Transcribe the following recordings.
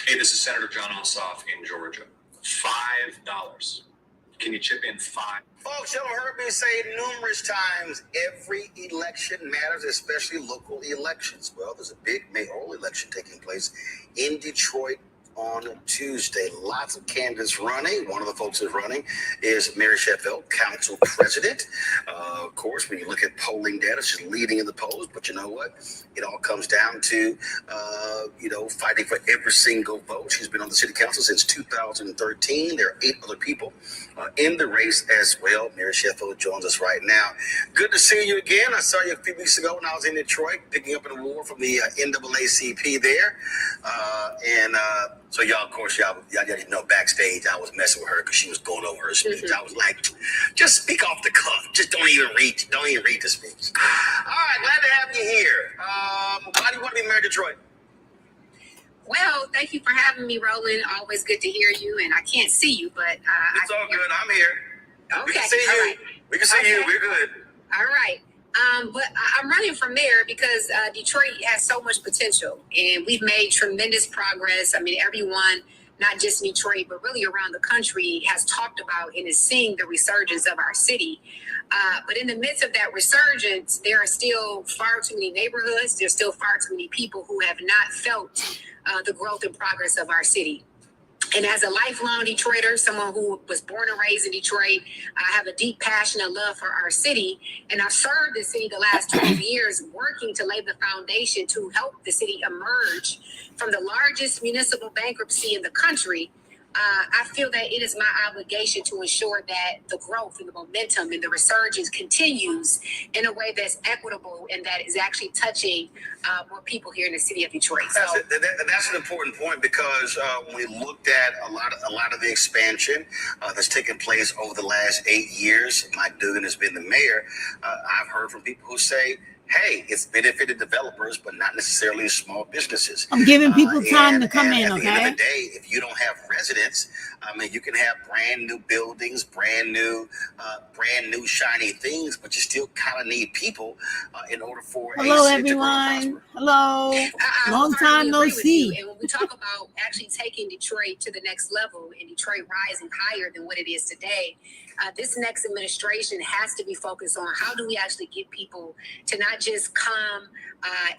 Hey, this is Senator John Ossoff in Georgia. $5. Can you chip in $5? Folks, y'all heard me say numerous times, every election matters, especially local elections. Well, there's a big mayoral election taking place in Detroit on Tuesday. Lots of candidates running. One of the folks who's running is Mary Sheffield, council president. Of course, when you look at polling data, she's leading in the polls. But you know what? It all comes down to, fighting for every single vote. She's been on the city council since 2013. There are 8 other people in the race as well. Mary Sheffield joins us right now. Good to see you again. I saw you a few weeks ago when I was in Detroit, picking up an award from the NAACP there. So y'all, of course, y'all didn't know backstage I was messing with her because she was going over her speech. I was like, just speak off the cuff. Just don't even read the speech. All right, glad to have you here. Why do you want to be mayor of Detroit? Well, thank you for having me, Roland. Always good to hear you, and I can't see you, but it's all good. I'm here. Okay. We can see you. Right. We can see you. We're good. All right. But I'm running for mayor because Detroit has so much potential, and we've made tremendous progress. I mean, everyone, not just in Detroit, but really around the country, has talked about and is seeing the resurgence of our city. But in the midst of that resurgence, there are still far too many neighborhoods. There's still far too many people who have not felt the growth and progress of our city. And as a lifelong Detroiter, someone who was born and raised in Detroit, I have a deep passion and love for our city. And I've served the city the last 12 years working to lay the foundation to help the city emerge from the largest municipal bankruptcy in the country. I feel that it is my obligation to ensure that the growth and the momentum and the resurgence continues in a way that's equitable and that is actually touching more people here in the city of Detroit. That's an important point because when we looked at a lot of the expansion that's taken place over the last 8 years, Mike Dugan has been the mayor. I've heard from people who say, hey, it's benefited developers, but not necessarily small businesses. I'm giving people time to come in, at okay? the end of the day, if you don't have residents, I mean, you can have brand new buildings, brand new shiny things, but you still kind of need people in order for Hello, a city to grow and everyone. prosper. Hello. Long time no see. And when we talk about actually taking Detroit to the next level and Detroit rising higher than what it is today, this next administration has to be focused on how do we actually get people to not just come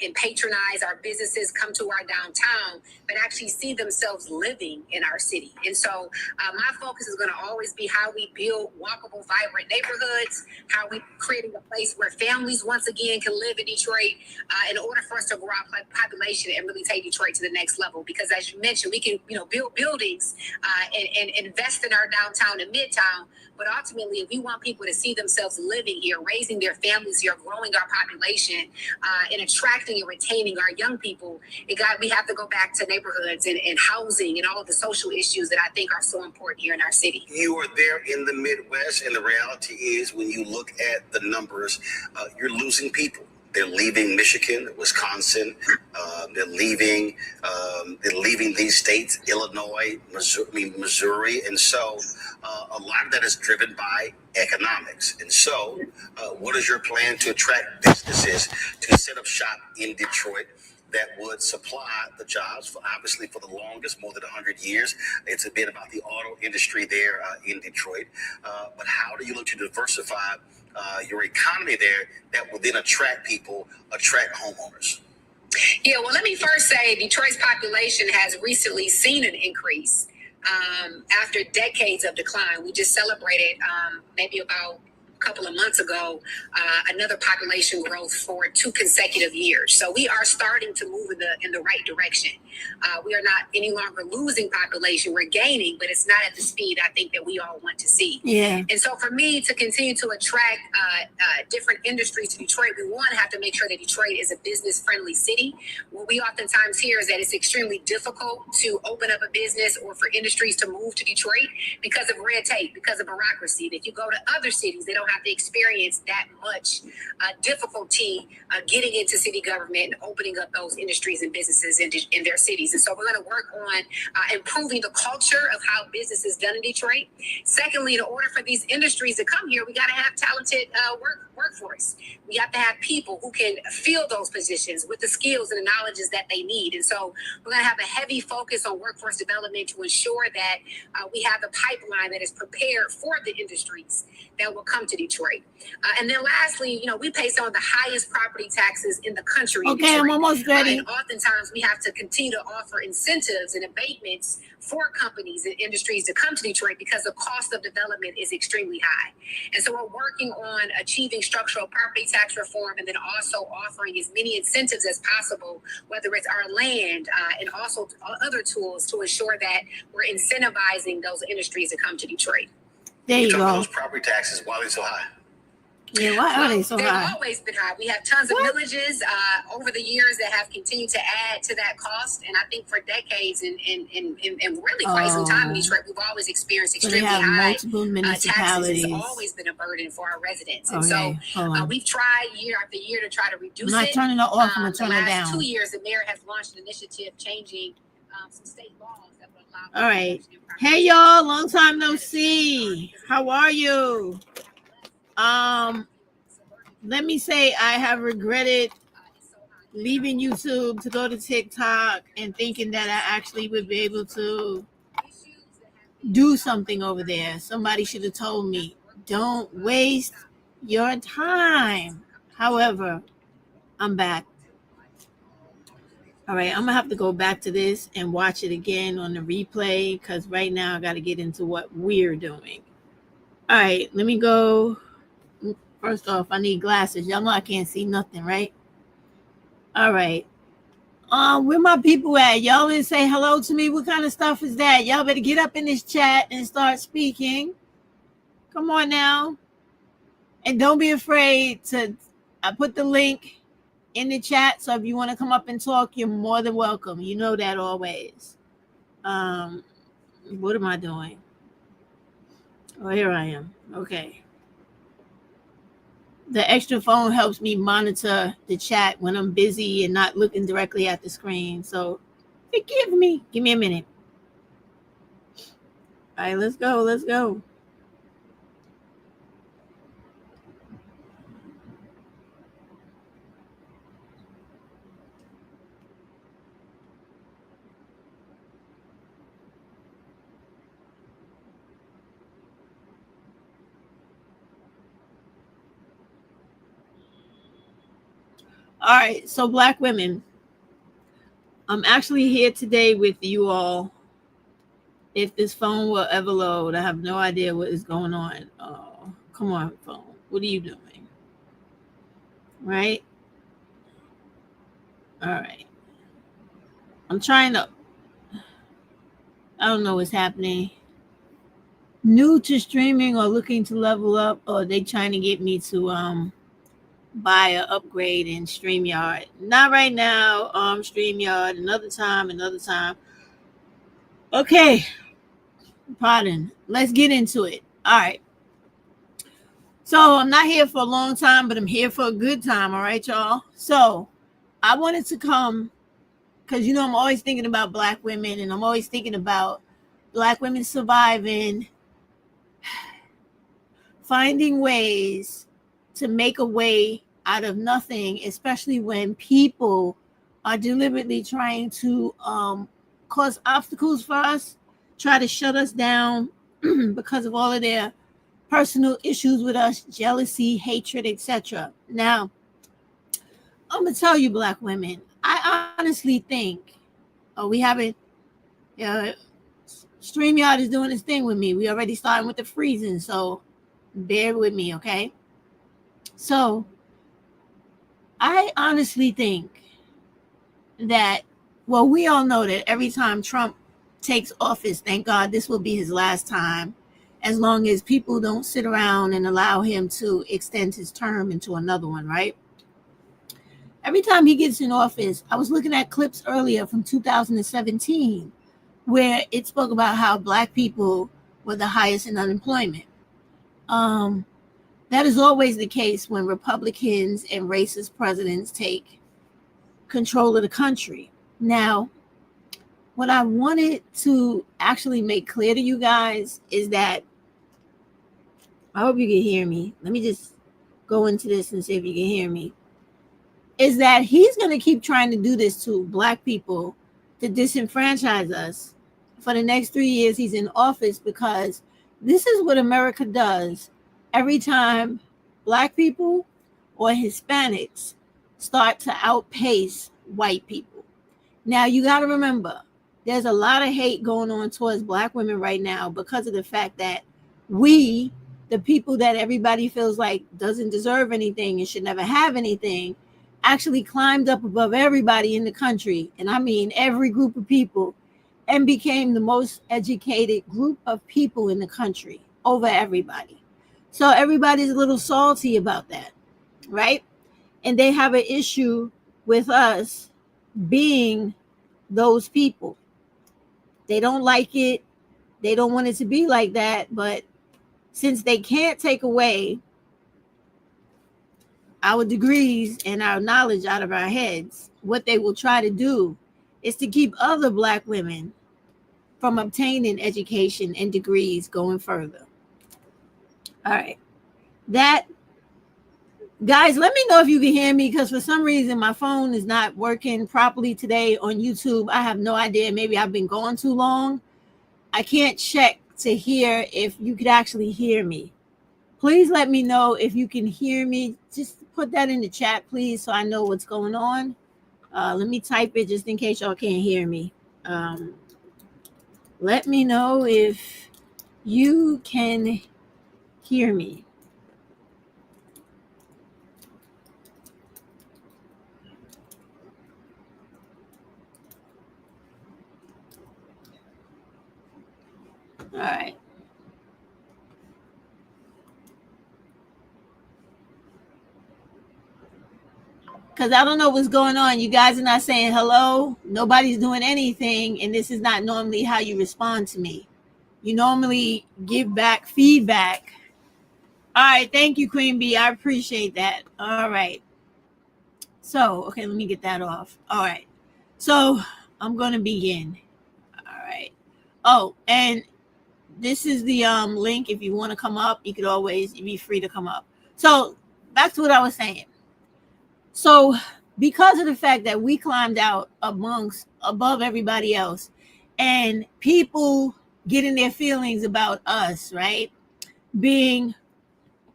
and patronize our businesses, come to our downtown, but actually see themselves living in our city. And so my focus is going to always be how we build walkable, vibrant neighborhoods, how we creating a place where families once again can live in Detroit in order for us to grow our population and really take Detroit to the next level. Because as you mentioned, we can build buildings and invest in our downtown and midtown. But ultimately, if we want people to see themselves living here, raising their families here, growing our population, and attracting and retaining our young people, we have to go back to neighborhoods and housing and all of the social issues that I think are so important here in our city. You are there in the Midwest, and the reality is when you look at the numbers, you're losing people. They're leaving Michigan, Wisconsin. They're leaving these states, Illinois, Missouri. And so a lot of that is driven by economics. And so what is your plan to attract businesses to set up shop in Detroit that would supply the jobs obviously for the longest, more than 100 years? It's been about the auto industry there in Detroit. But how do you look to diversify your economy there that will then attract homeowners? Yeah, well, let me first say Detroit's population has recently seen an increase after decades of decline. We just celebrated maybe about a couple of months ago another population growth for 2 consecutive years. So we are starting to move in the right direction. We are not any longer losing population. We're gaining, but it's not at the speed I think that we all want to see. Yeah. And so for me to continue to attract different industries to Detroit, we have to make sure that Detroit is a business-friendly city. What we oftentimes hear is that it's extremely difficult to open up a business or for industries to move to Detroit because of red tape, because of bureaucracy. If you go to other cities, they don't don't have to experience that much difficulty getting into city government and opening up those industries and businesses in their cities. And so we're going to work on improving the culture of how business is done in Detroit. Secondly, in order for these industries to come here, we got to have talented workforce. We have to have people who can fill those positions with the skills and the knowledges that they need. And so we're going to have a heavy focus on workforce development to ensure that we have a pipeline that is prepared for the industries that will come to Detroit. And then lastly, we pay some of the highest property taxes in the country. Okay, I'm almost ready. And oftentimes we have to continue to offer incentives and abatements for companies and industries to come to Detroit because the cost of development is extremely high. And so we're working on achieving structural property tax reform and then also offering as many incentives as possible, whether it's our land and also other tools to ensure that we're incentivizing those industries to come to Detroit. There you go. Those property taxes, why are they so high? Yeah, why are they so They've high? always been high. We have tons of villages over the years that have continued to add to that cost. And I think for decades and really quite some time in Detroit, we've always experienced So they extremely have high multiple taxes. municipalities. It's always been a burden for our residents. And Okay, hold on. we've tried year after year to try to reduce I'm not it. turning it off, I'm gonna The turn it last down. 2 years, the mayor has launched an initiative changing some state laws that would allow. All right. Hey y'all, long time no see. How are you? Let me say I have regretted leaving YouTube to go to TikTok and thinking that I actually would be able to do something over there. Somebody should have told me, don't waste your time. However, I'm back. All right, I'm gonna have to go back to this and watch it again on the replay because right now I got to get into what we're doing. All right, let me go. First off, I need glasses. Y'all know I can't see nothing, right? All right. Where my people at? Y'all didn't say hello to me. What kind of stuff is that? Y'all better get up in this chat and start speaking. Come on now. And don't be afraid to, I put the link in the chat. So if you want to come up and talk, you're more than welcome. You know that always. What am I doing? Oh, here I am. Okay. The extra phone helps me monitor the chat when I'm busy and not looking directly at the screen. So forgive me. Give me a minute. All right, let's go. Let's go. All right, so Black women, I'm actually here today with you all. If this phone will ever load, I have no idea what is going on. Oh, come on, phone. What are you doing? Right? All right. I'm trying to, I don't know what's happening. New to streaming or looking to level up, or they trying to get me to buy an upgrade in StreamYard. Not right now. StreamYard, another time. Okay. Pardon. Let's get into it. All right. So I'm not here for a long time, but I'm here for a good time. All right, y'all. So I wanted to come because, I'm always thinking about Black women, and I'm always thinking about Black women surviving, finding ways to make a way out of nothing, especially when people are deliberately trying to cause obstacles for us, try to shut us down because of all of their personal issues with us, jealousy, hatred, etc. Now, I'm gonna tell you, Black women, I honestly think we haven't. StreamYard is doing this thing with me. We already started with the freezing, so bear with me, okay? So I honestly think that, we all know that every time Trump takes office, thank God this will be his last time, as long as people don't sit around and allow him to extend his term into another one, right? Every time he gets in office, I was looking at clips earlier from 2017 where it spoke about how Black people were the highest in unemployment. That is always the case when Republicans and racist presidents take control of the country. Now, what I wanted to actually make clear to you guys is that, I hope you can hear me. Let me just go into this and see if you can hear me. Is that he's going to keep trying to do this to black people to disenfranchise us for the next 3 years he's in office, because this is what America does every time black people or Hispanics start to outpace white people. Now, you got to remember, there's a lot of hate going on towards black women right now because of the fact that we, the people that everybody feels like doesn't deserve anything and should never have anything, actually climbed up above everybody in the country, and I mean every group of people, and became the most educated group of people in the country over everybody. So everybody's a little salty about that, right? And they have an issue with us being those people. They don't like it. They don't want it to be like that. But since they can't take away our degrees and our knowledge out of our heads, what they will try to do is to keep other black women from obtaining education and degrees going further. All right. That, guys, let me know if you can hear me, because for some reason my phone is not working properly today on YouTube. I have no idea. Maybe I've been gone too long. I can't check to hear if you could actually hear me. Please let me know if you can hear me. Just put that in the chat, please, so I know what's going on. Let me type it just in case y'all can't hear me. Let me know if you can hear me. All right. Because I don't know what's going on. You guys are not saying hello. Nobody's doing anything. And this is not normally how you respond to me. You normally give back feedback. All right. Thank you, Queen Bee. I appreciate that. All right. So, okay, let me get that off. All right. So I'm going to begin. All right. Oh, and this is the link. If you want to come up, you could always be free to come up. So back to what I was saying. So because of the fact that we climbed out above everybody else, and people getting their feelings about us, right, being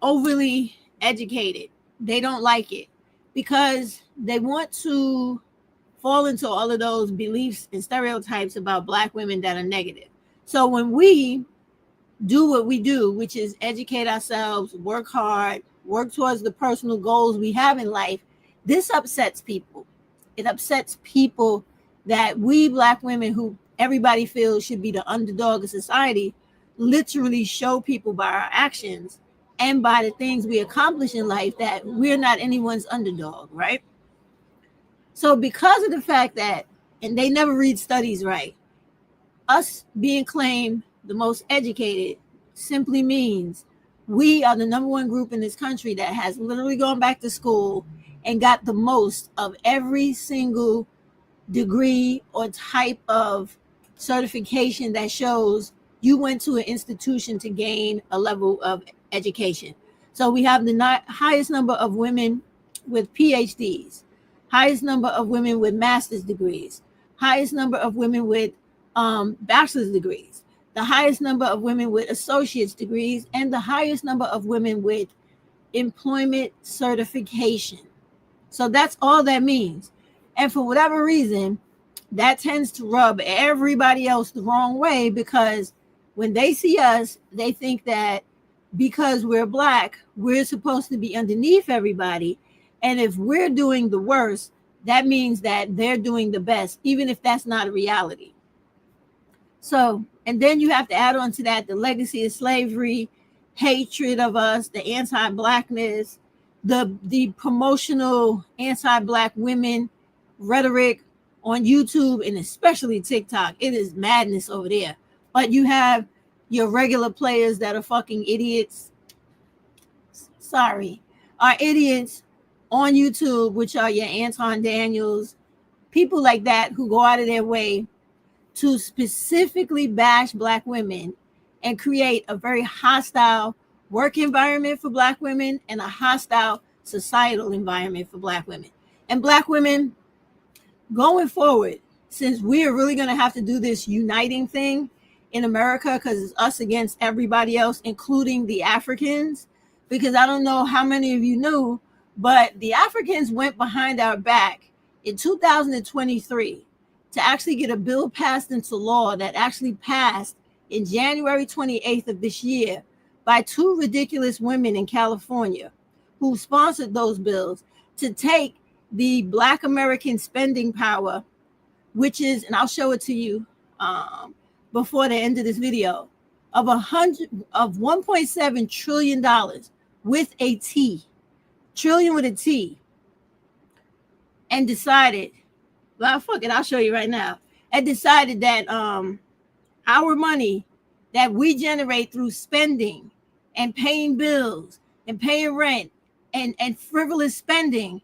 overly educated, they don't like it because they want to fall into all of those beliefs and stereotypes about black women that are negative. So when we do what we do, which is educate ourselves, work hard, work towards the personal goals we have in life, this upsets people. It upsets people that we black women, who everybody feels should be the underdog of society, literally show people by our actions and by the things we accomplish in life that we're not anyone's underdog, right? So because of the fact that, and they never read studies right, us being claimed the most educated simply means we are the number one group in this country that has literally gone back to school and got the most of every single degree or type of certification that shows you went to an institution to gain a level of education. So we have the highest number of women with PhDs, highest number of women with master's degrees, highest number of women with bachelor's degrees, the highest number of women with associate's degrees, and the highest number of women with employment certification. So that's all that means. And for whatever reason, that tends to rub everybody else the wrong way, because when they see us, they think that because we're black, we're supposed to be underneath everybody. And if we're doing the worst, that means that they're doing the best, even if that's not a reality. So, and then you have to add on to that the legacy of slavery, hatred of us, the anti-blackness, the promotional anti-black women rhetoric on YouTube and especially TikTok. It is madness over there. But you have your regular players that are fucking idiots. sorry, are idiots on YouTube, which are your Anton Daniels, people like that who go out of their way to specifically bash Black women and create a very hostile work environment for Black women and a hostile societal environment for Black women. And Black women, going forward, since we are really going to have to do this uniting thing in America, because it's us against everybody else, including the Africans, because I don't know how many of you knew, but the Africans went behind our back in 2023 to actually get a bill passed into law that actually passed in January 28th of this year by two ridiculous women in California who sponsored those bills to take the Black American spending power, which is, and I'll show it to you before the end of this video, of $1.7 trillion with a T, trillion with a T, and decided, well, fuck it, I'll show you right now, and decided that our money that we generate through spending and paying bills and paying rent and frivolous spending,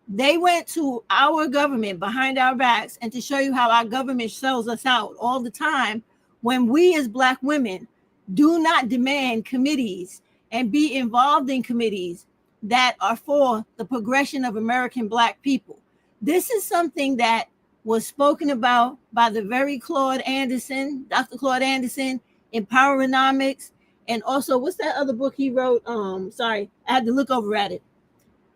they went to our government behind our backs, and to show you how our government sells us out all the time when we as Black women do not demand committees and be involved in committees that are for the progression of American Black people. This is something that was spoken about by the very Claude Anderson, Dr. Claude Anderson, in Poweronomics, and also, what's that other book he wrote? Sorry, I had to look over at it.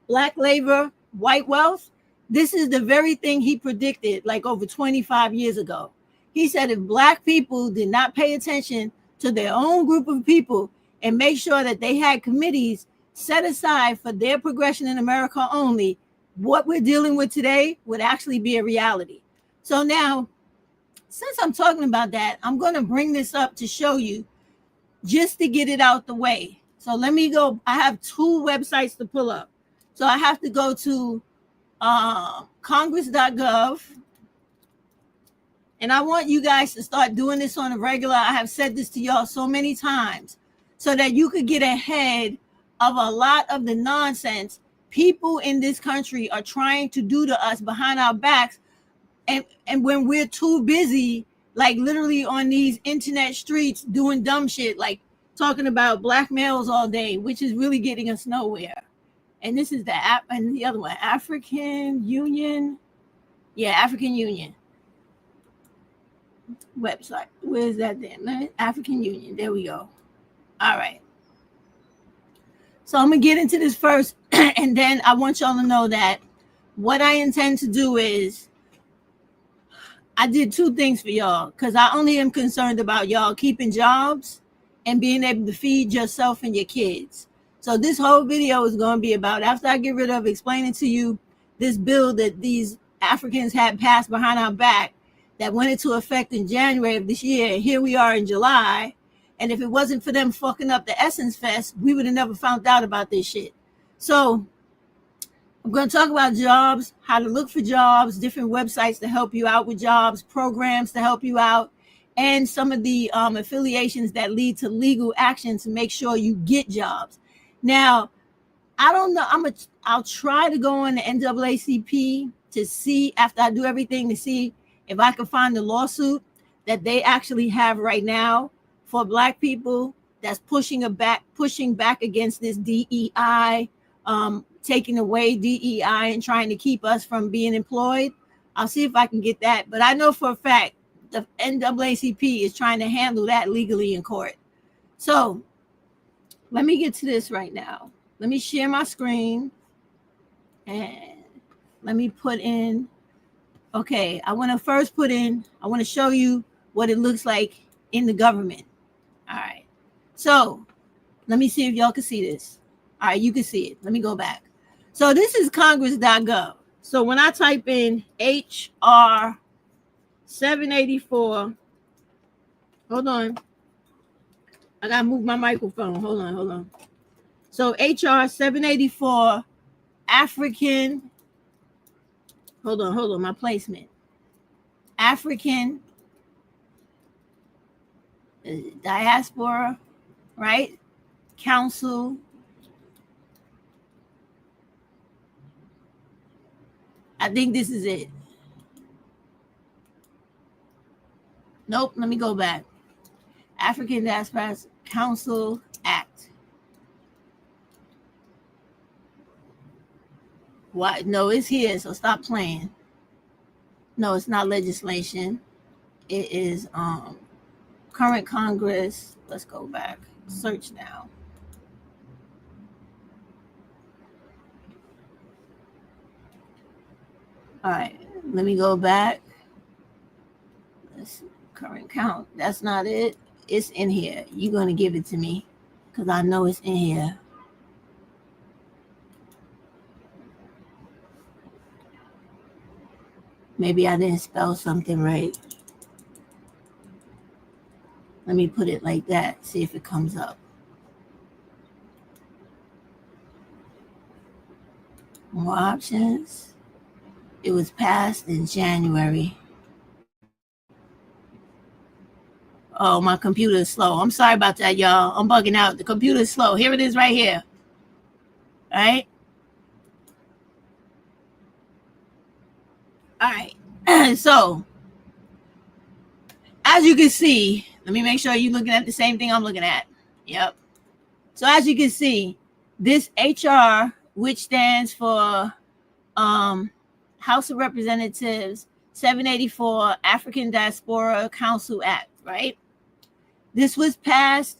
Black Labor, White Wealth. This is the very thing he predicted like over 25 years ago. He said if Black people did not pay attention to their own group of people and make sure that they had committees set aside for their progression in America only, what we're dealing with today would actually be a reality. So now, since I'm talking about that, I'm going to bring this up to show you, just to get it out the way. So let me go. I have two websites to pull up. So I have to go to congress.gov. And I want you guys to start doing this on a regular. I have said this to y'all so many times so that you could get ahead of a lot of the nonsense people in this country are trying to do to us behind our backs. And when we're too busy, like literally on these internet streets doing dumb shit, like talking about Black males all day, which is really getting us nowhere. And this is the app, and the other one, African Union. Yeah, African Union website. Where's that then? African Union. There we go. All right. So I'm going to get into this first, and then I want y'all to know that what I intend to do is I did two things for y'all, because I only am concerned about y'all keeping jobs and being able to feed yourself and your kids. So this whole video is going to be about, after I get rid of explaining to you this bill that these Africans had passed behind our back that went into effect in January of this year. And here we are in July. And if it wasn't for them fucking up the Essence Fest, we would have never found out about this shit. So I'm going to talk about jobs, how to look for jobs, different websites to help you out with jobs, programs to help you out, and some of the affiliations that lead to legal action to make sure you get jobs. Now, I don't know. I'll try to go on the NAACP to see, after I do everything, to see if I can find the lawsuit that they actually have right now for Black people that's pushing back against this DEI, taking away DEI and trying to keep us from being employed. I'll see if I can get that. But I know for a fact the NAACP is trying to handle that legally in court. So let me get to this right now. Let me share my screen and let me put in. Okay, I want to show you what it looks like in the government. All right. So let me see if y'all can see this. All right, you can see it. Let me go back. So this is congress.gov. So when I type in HR 784, hold on. I got to move my microphone. Hold on. So HR 784 African, hold on, my placement. African diaspora, right? Council I think this is it. Nope, let me go back. African Diaspora Council Act. What? No, it's here, so stop playing. No, it's not legislation. It is current Congress. Let's go back. Search now. All right, let me go back. Let's current count. That's not it. It's in here. You're gonna give it to me because I know it's in here. Maybe I didn't spell something right. Let me put it like that. See if it comes up. More options. It was passed in January. Oh, my computer is slow. I'm sorry about that, y'all. I'm bugging out. The computer is slow. Here it is right here. All right. All right. So, as you can see, let me make sure you're looking at the same thing I'm looking at. Yep. So, as you can see, this HR, which stands for House of Representatives 784 African Diaspora Council Act, right? This was passed,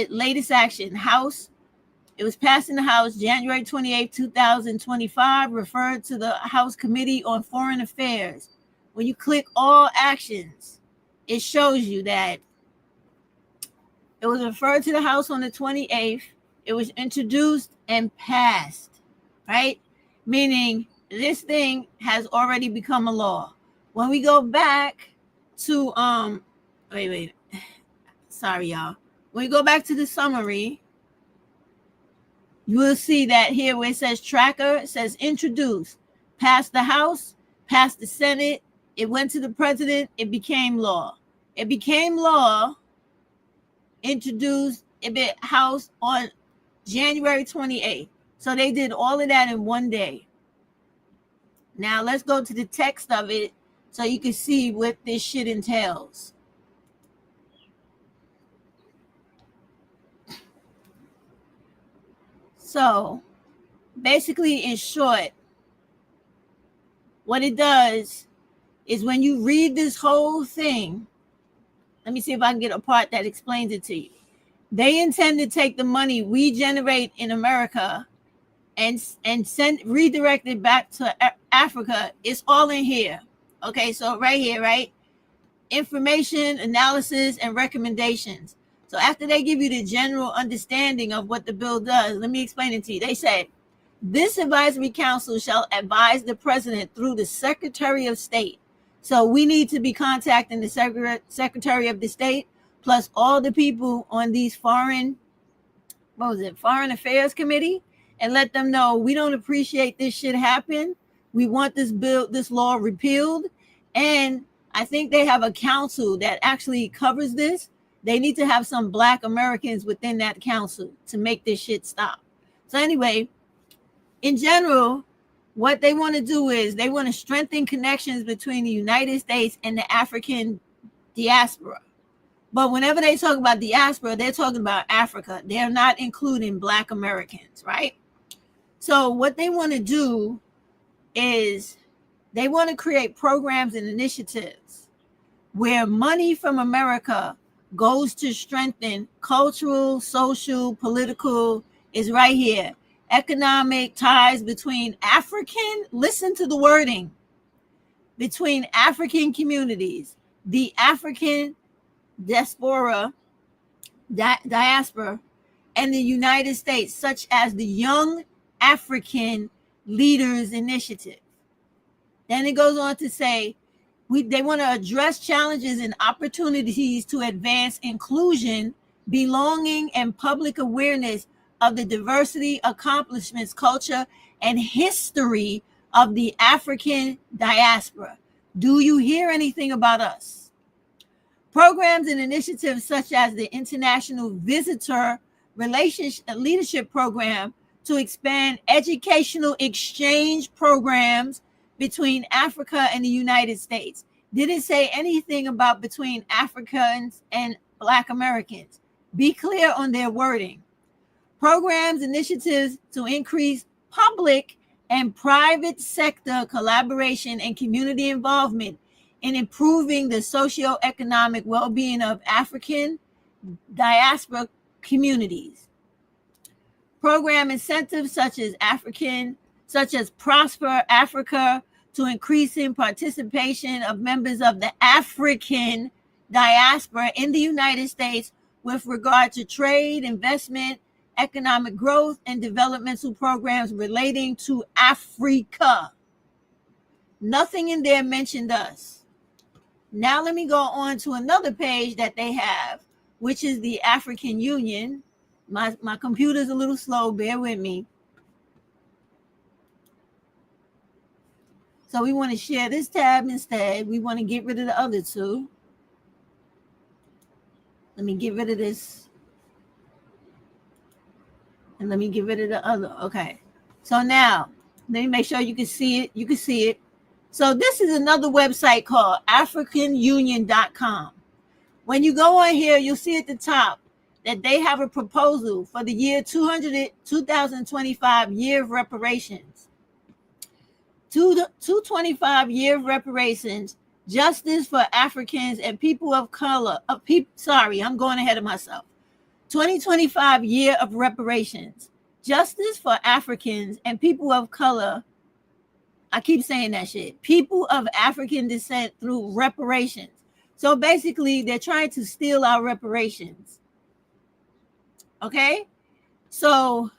latest action, House. It was passed in the House January 28, 2025, referred to the House Committee on Foreign Affairs. When you click all actions, it shows you that it was referred to the House on the 28th. It was introduced and passed, right? Meaning this thing has already become a law. When we go back to, sorry, y'all. When we go back to the summary, you will see that here where it says tracker, it says introduce, passed the House, passed the Senate, it went to the president, it became law. It became law, introduced, it been House on January 28th. So they did all of that in one day. Now let's go to the text of it so you can see what this shit entails. So basically, in short, what it does is when you read this whole thing, let me see if I can get a part that explains it to you. They intend to take the money we generate in America and redirect it back to Africa. It's all in here. Okay, so right here, right? Information, analysis, and recommendations. So after they give you the general understanding of what the bill does, let me explain it to you. They said, this advisory council shall advise the president through the Secretary of State. So we need to be contacting the Secretary of the State, plus all the people on these Foreign Affairs Committee, and let them know we don't appreciate this shit happen. We want this law repealed. And I think they have a council that actually covers this. They need to have some Black Americans within that council to make this shit stop. So anyway, in general, what they want to do is they want to strengthen connections between the United States and the African diaspora. But whenever they talk about diaspora, they're talking about Africa. They're not including Black Americans, right? So what they want to do is they want to create programs and initiatives where money from America goes to strengthen cultural, social, political, is right here. Economic ties between African, listen to the wording, between African communities, the African diaspora, and the United States, such as the Young African Leaders Initiative. Then it goes on to say, they want to address challenges and opportunities to advance inclusion, belonging, and public awareness of the diversity, accomplishments, culture, and history of the African diaspora. Do you hear anything about us? Programs and initiatives such as the International Visitor Relationship Leadership Program to expand educational exchange programs between Africa and the United States. Didn't say anything about between Africans and Black Americans. Be clear on their wording. Programs, initiatives to increase public and private sector collaboration and community involvement in improving the socioeconomic well-being of African diaspora communities. Program incentives such as Prosper Africa to increasing participation of members of the African diaspora in the United States with regard to trade, investment, economic growth, and developmental programs relating to Africa. Nothing in there mentioned us. Now let me go on to another page that they have, which is the African Union. My computer's a little slow, bear with me. So we want to share this tab instead. We want to get rid of the other two. Let me get rid of this. And let me get rid of the other. Okay. So now, let me make sure you can see it. You can see it. So this is another website called AfricanUnion.com. When you go on here, you'll see at the top that they have a proposal for the year 2025 year of reparations. 225 year of reparations, justice for Africans and people of color. I'm going ahead of myself. 2025 year of reparations, justice for Africans and people of color. I keep saying that shit. People of African descent through reparations. So basically, they're trying to steal our reparations. Okay? So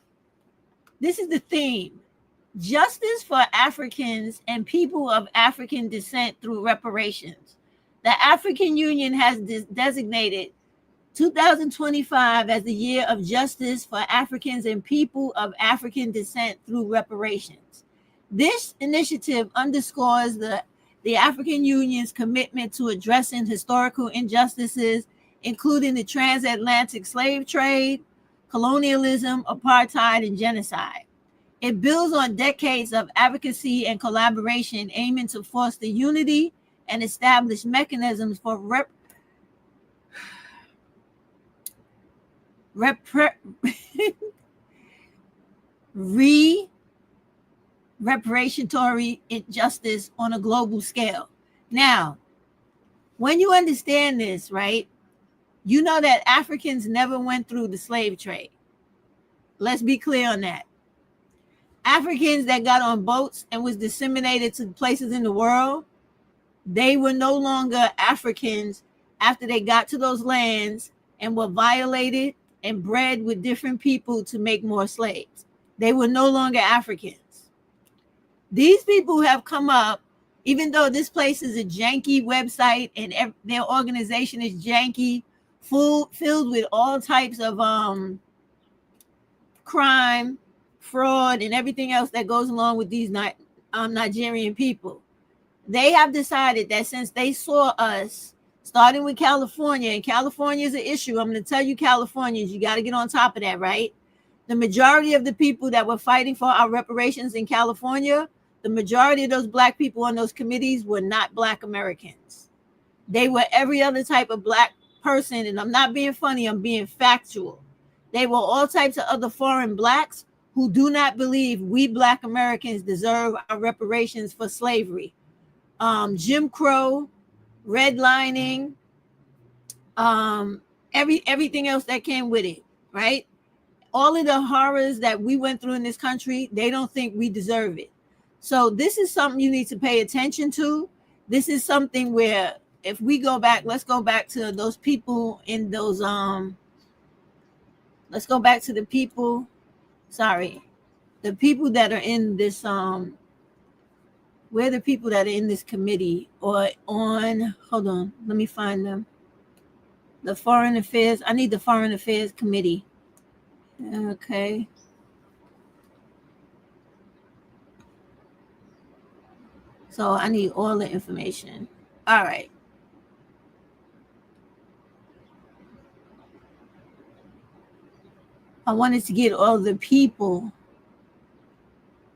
this is the theme. Justice for Africans and people of African descent through reparations. The African Union has designated 2025 as the year of justice for Africans and people of African descent through reparations. This initiative underscores the African Union's commitment to addressing historical injustices, including the transatlantic slave trade, colonialism, apartheid, and genocide. It builds on decades of advocacy and collaboration aiming to foster unity and establish mechanisms for reparatory injustice on a global scale. Now, when you understand this, right, you know that Africans never went through the slave trade. Let's be clear on that. Africans that got on boats and was disseminated to places in the world, they were no longer Africans after they got to those lands and were violated and bred with different people to make more slaves. They were no longer Africans. These people have come up, even though this place is a janky website and their organization is janky, filled with all types of crime, fraud, and everything else that goes along with these Nigerian people. They have decided that since they saw us, starting with California, and California is an issue. I'm going to tell you, Californians, you got to get on top of that, right? The majority of the people that were fighting for our reparations in California, the majority of those Black people on those committees were not Black Americans. They were every other type of Black person, and I'm not being funny, I'm being factual. They were all types of other foreign Blacks who do not believe we Black Americans deserve our reparations for slavery. Jim Crow, redlining, everything else that came with it, right? All of the horrors that we went through in this country, they don't think we deserve it. So this is something you need to pay attention to. This is something where if we go back, let's go back to those people in those, let's go back to the people, the people that are in this, where the people that are in this committee or on, hold on, let me find them. The Foreign Affairs, I need the Foreign Affairs Committee. Okay. So I need all the information. All right. I wanted to get all the people.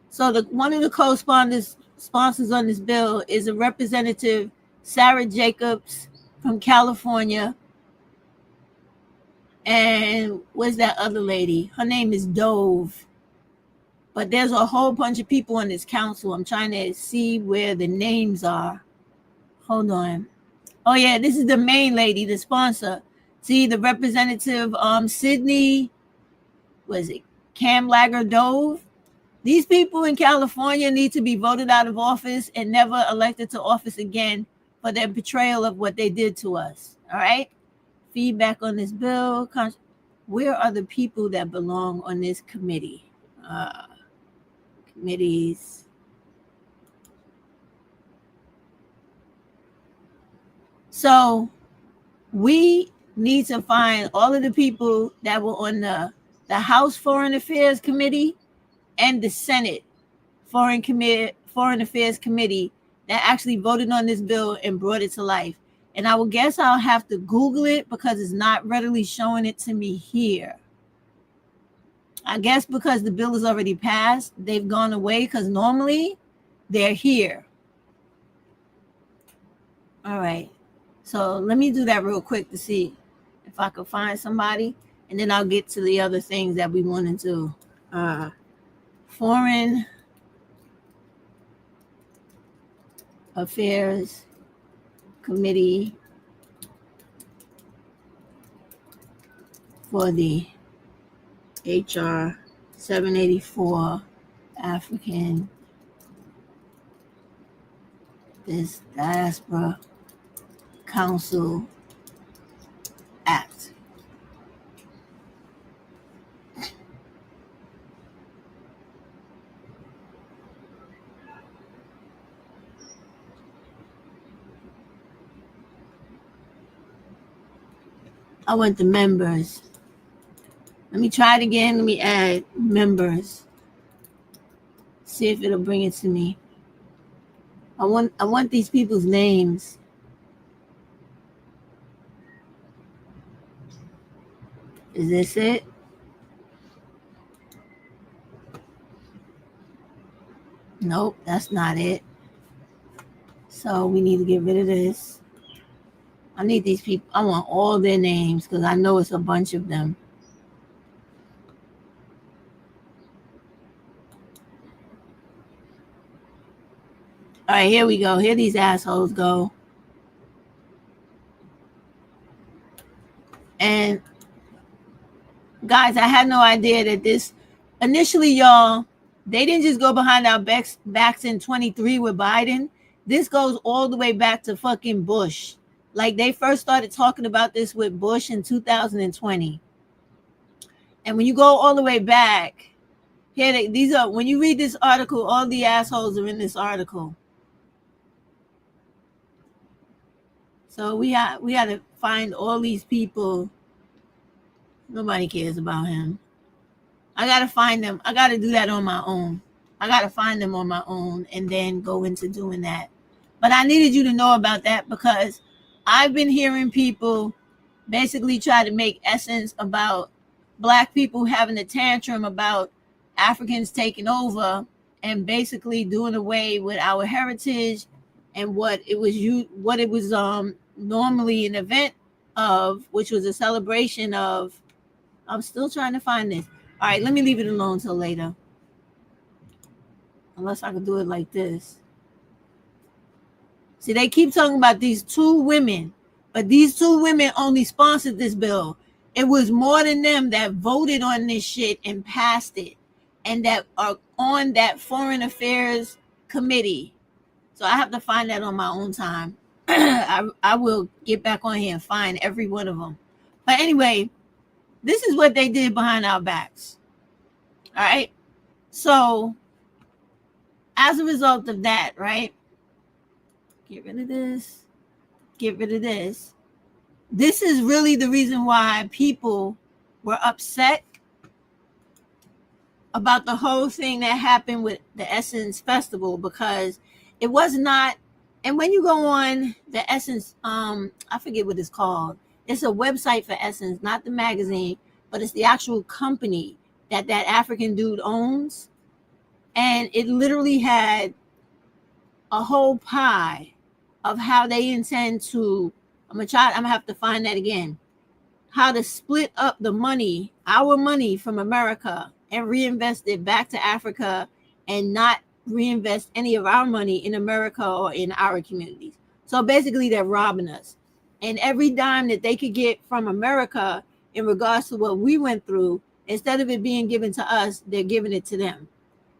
So one of the co-sponsors sponsors on this bill is a Representative Sarah Jacobs from California. And where's that other lady? Her name is Dove. But there's a whole bunch of people on this council. I'm trying to see where the names are. Hold on. Oh yeah, this is the main lady, the sponsor. See, the Representative Sydney, was it Kamlager Dove? These people in California need to be voted out of office and never elected to office again for their betrayal of what they did to us. All right? Feedback on this bill. Where are the people that belong on this committee? Committees. So we need to find all of the people that were on the House Foreign Affairs Committee and the Senate Foreign Affairs Committee that actually voted on this bill and brought it to life. And I will guess I'll have to Google it because it's not readily showing it to me here. I guess because the bill is already passed, they've gone away because normally they're here. All right. So let me do that real quick to see if I can find somebody, and then I'll get to the other things that we want to do. Foreign Affairs Committee for the HR 784 African Diaspora Council Act. I want the members. Let me try it again. Let me add members. See if it'll bring it to me. I want these people's names. Is this it? Nope, that's not it. So we need to get rid of this. I need these people. I want all their names because I know it's a bunch of them. All right, here we go. Here these assholes go. And guys, I had no idea that this initially, y'all, they didn't just go behind our backs in 23 with Biden. This goes all the way back to fucking Bush. Like they first started talking about this with Bush in 2020. And when you go all the way back, here these are, when you read this article, all the assholes are in this article. So we had to find all these people. Nobody cares about him. I got to find them. I got to do that on my own. I got to find them on my own and then go into doing that. But I needed you to know about that because I've been hearing people basically try to make Essence about Black people having a tantrum about Africans taking over and basically doing away with our heritage and what it was normally an event of, which was a celebration of. I'm still trying to find this. All right, let me leave it alone till later. Unless I can do it like this. See, they keep talking about these two women, but these two women only sponsored this bill. It was more than them that voted on this shit and passed it and that are on that Foreign Affairs Committee. So I have to find that on my own time. I will get back on here and find every one of them. But anyway, this is what they did behind our backs. All right. So as a result of that, right? Get rid of this. Get rid of this. This is really the reason why people were upset about the whole thing that happened with the Essence Festival, because it was not. And when you go on the Essence, I forget what it's called. It's a website for Essence, not the magazine, but it's the actual company that African dude owns. And it literally had a whole pie of how they intend to, I'm gonna have to find that again, how to split up the money, our money from America, and reinvest it back to Africa, and not reinvest any of our money in America or in our communities. So basically they're robbing us. And every dime that they could get from America in regards to what we went through, instead of it being given to us, they're giving it to them.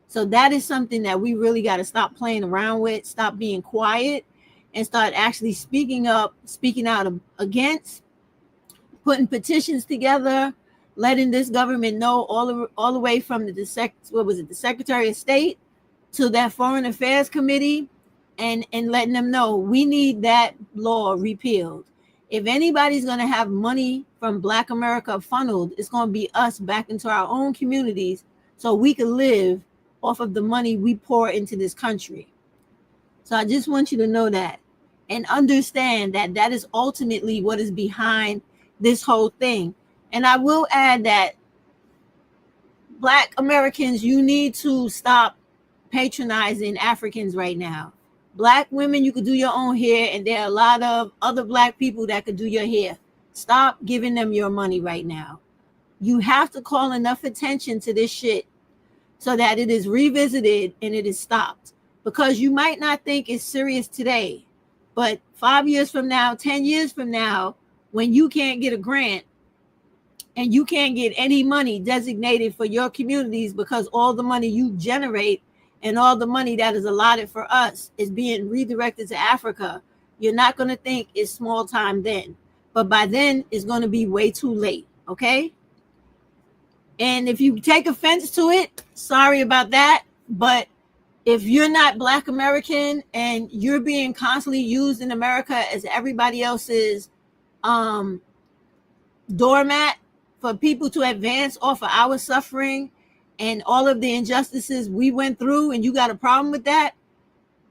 So that is something that we really got to stop playing around with, stop being quiet, and start actually speaking up, speaking out against, putting petitions together, letting this government know all the way from the Secretary of State to that Foreign Affairs Committee, and letting them know we need that law repealed. If anybody's going to have money from Black America funneled, it's going to be us back into our own communities so we can live off of the money we pour into this country. So I just want you to know that and understand that that is ultimately what is behind this whole thing. And I will add that Black Americans, you need to stop patronizing Africans right now. Black women, you could do your own hair, and there are a lot of other Black people that could do your hair. Stop giving them your money right now. You have to call enough attention to this shit so that it is revisited and it is stopped. Because you might not think it's serious today, but 5 years from now, 10 years from now, when you can't get a grant and you can't get any money designated for your communities because all the money you generate and all the money that is allotted for us is being redirected to Africa, you're not going to think it's small time then. But by then, it's going to be way too late, okay? And if you take offense to it, sorry about that. But if you're not Black American and you're being constantly used in America as everybody else's doormat for people to advance off of our suffering and all of the injustices we went through, and you got a problem with that,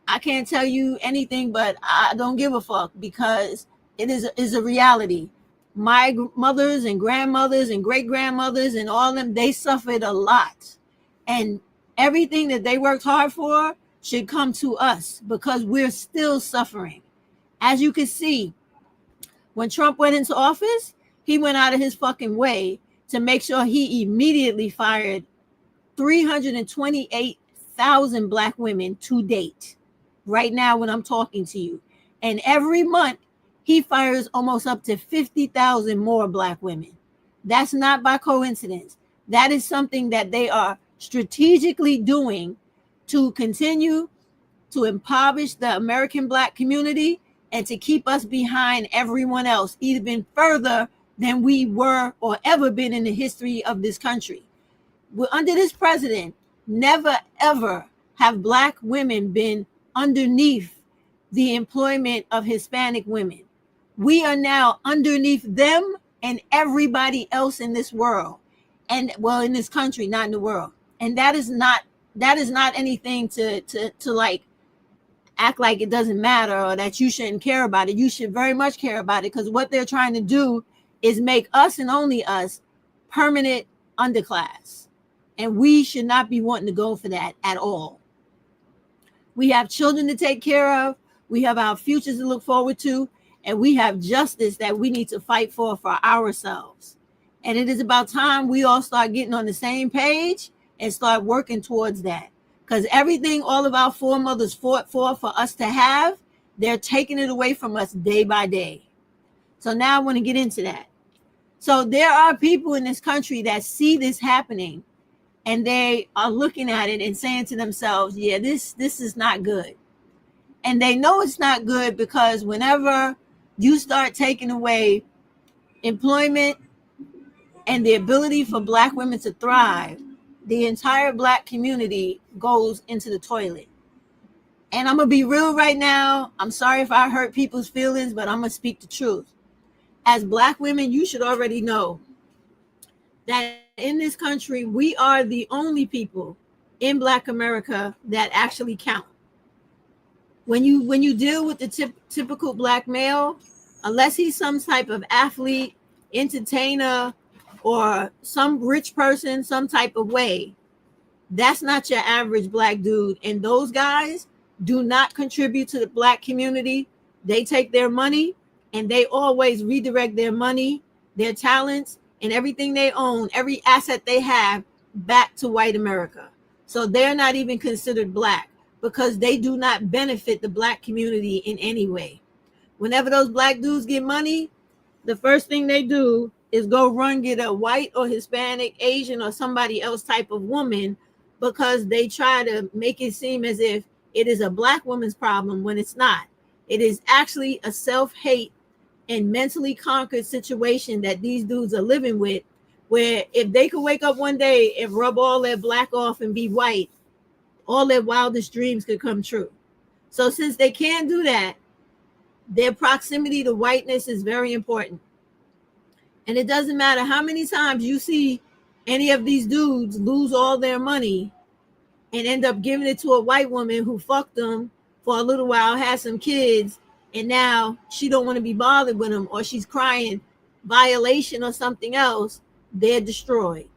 I can't tell you anything, but I don't give a fuck, because it is a reality. My mothers and grandmothers and great grandmothers and all of them, they suffered a lot, and everything that they worked hard for should come to us because we're still suffering. As you can see, when Trump went into office, he went out of his fucking way to make sure he immediately fired 328,000 Black women to date, right now when I'm talking to you. And every month, he fires almost up to 50,000 more Black women. That's not by coincidence. That is something that they are strategically doing to continue to impoverish the American Black community and to keep us behind everyone else, even further than we were or ever been in the history of this country. Under this president, never ever have Black women been underneath the employment of Hispanic women. We are now underneath them and everybody else in this world, and well, in this country, not in the world. And that is not anything to like act like it doesn't matter or that you shouldn't care about it. You should very much care about it, because what they're trying to do is make us and only us permanent underclass. And we should not be wanting to go for that at all. We have children to take care of. We have our futures to look forward to. And we have justice that we need to fight for ourselves. And it is about time we all start getting on the same page and start working towards that. Because everything all of our foremothers fought for us to have, they're taking it away from us day by day. So now I want to get into that. So there are people in this country that see this happening, and they are looking at it and saying to themselves, yeah, this is not good. And they know it's not good because whenever you start taking away employment and the ability for Black women to thrive, the entire Black community goes into the toilet. And I'm going to be real right now. I'm sorry if I hurt people's feelings, but I'm going to speak the truth. As Black women, you should already know that in this country, we are the only people in Black America that actually count. When you deal with the typical Black male, unless he's some type of athlete, entertainer, or some rich person, some type of way, that's not your average Black dude. And those guys, do not contribute to the Black community. They take their money and they always redirect their money, their talents, and everything they own, every asset they have, back to white America. So they're not even considered Black because they do not benefit the Black community in any way. Whenever those Black dudes get money, the first thing they do is go run get a white or Hispanic, Asian, or somebody else type of woman, because they try to make it seem as if it is a Black woman's problem when it's not. It is actually a self-hate and mentally conquered situation that these dudes are living with, where if they could wake up one day and rub all their Black off and be white, all their wildest dreams could come true. So since they can't do that, their proximity to whiteness is very important. And it doesn't matter how many times you see any of these dudes lose all their money and end up giving it to a white woman who fucked them for a little while, had some kids, and now she don't want to be bothered with them, or she's crying violation or something else, they're destroyed.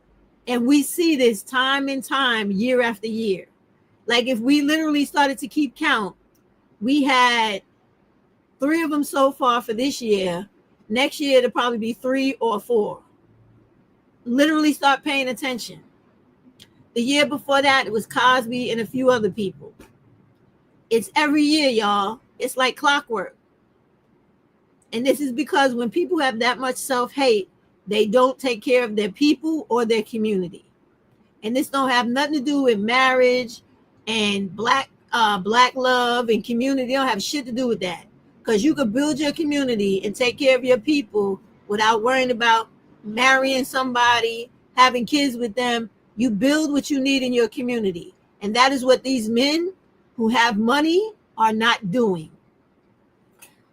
And we see this time and time, year after year. Like if we literally started to keep count, we had 3 of them so far for this year. Next year, it'll probably be 3 or 4. Literally start paying attention. The year before that, it was Cosby and a few other people. It's every year, y'all. It's like clockwork. And this is because when people have that much self-hate, they don't take care of their people or their community. And this don't have nothing to do with marriage and black love and community. They don't have shit to do with that. Because you could build your community and take care of your people without worrying about marrying somebody, having kids with them. You build what you need in your community. And that is what these men who have money are not doing.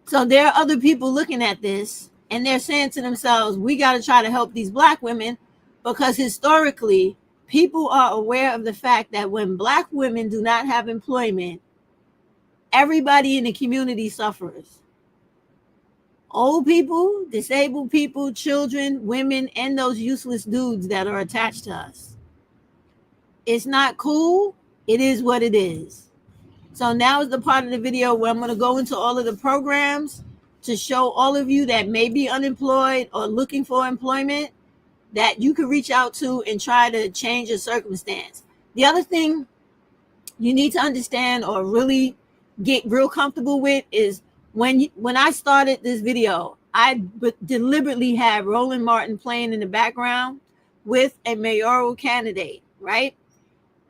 So there are other people looking at this and they're saying to themselves, we got to try to help these Black women, because historically, people are aware of the fact that when Black women do not have employment, everybody in the community suffers. Old people, disabled people, children, women, and those useless dudes that are attached to us. It's not cool. It is what it is. So now is the part of the video where I'm going to go into all of the programs to show all of you that may be unemployed or looking for employment that you can reach out to and try to change your circumstance. The other thing you need to understand or really get real comfortable with is when I started this video, I deliberately had Roland Martin playing in the background with a mayoral candidate, right?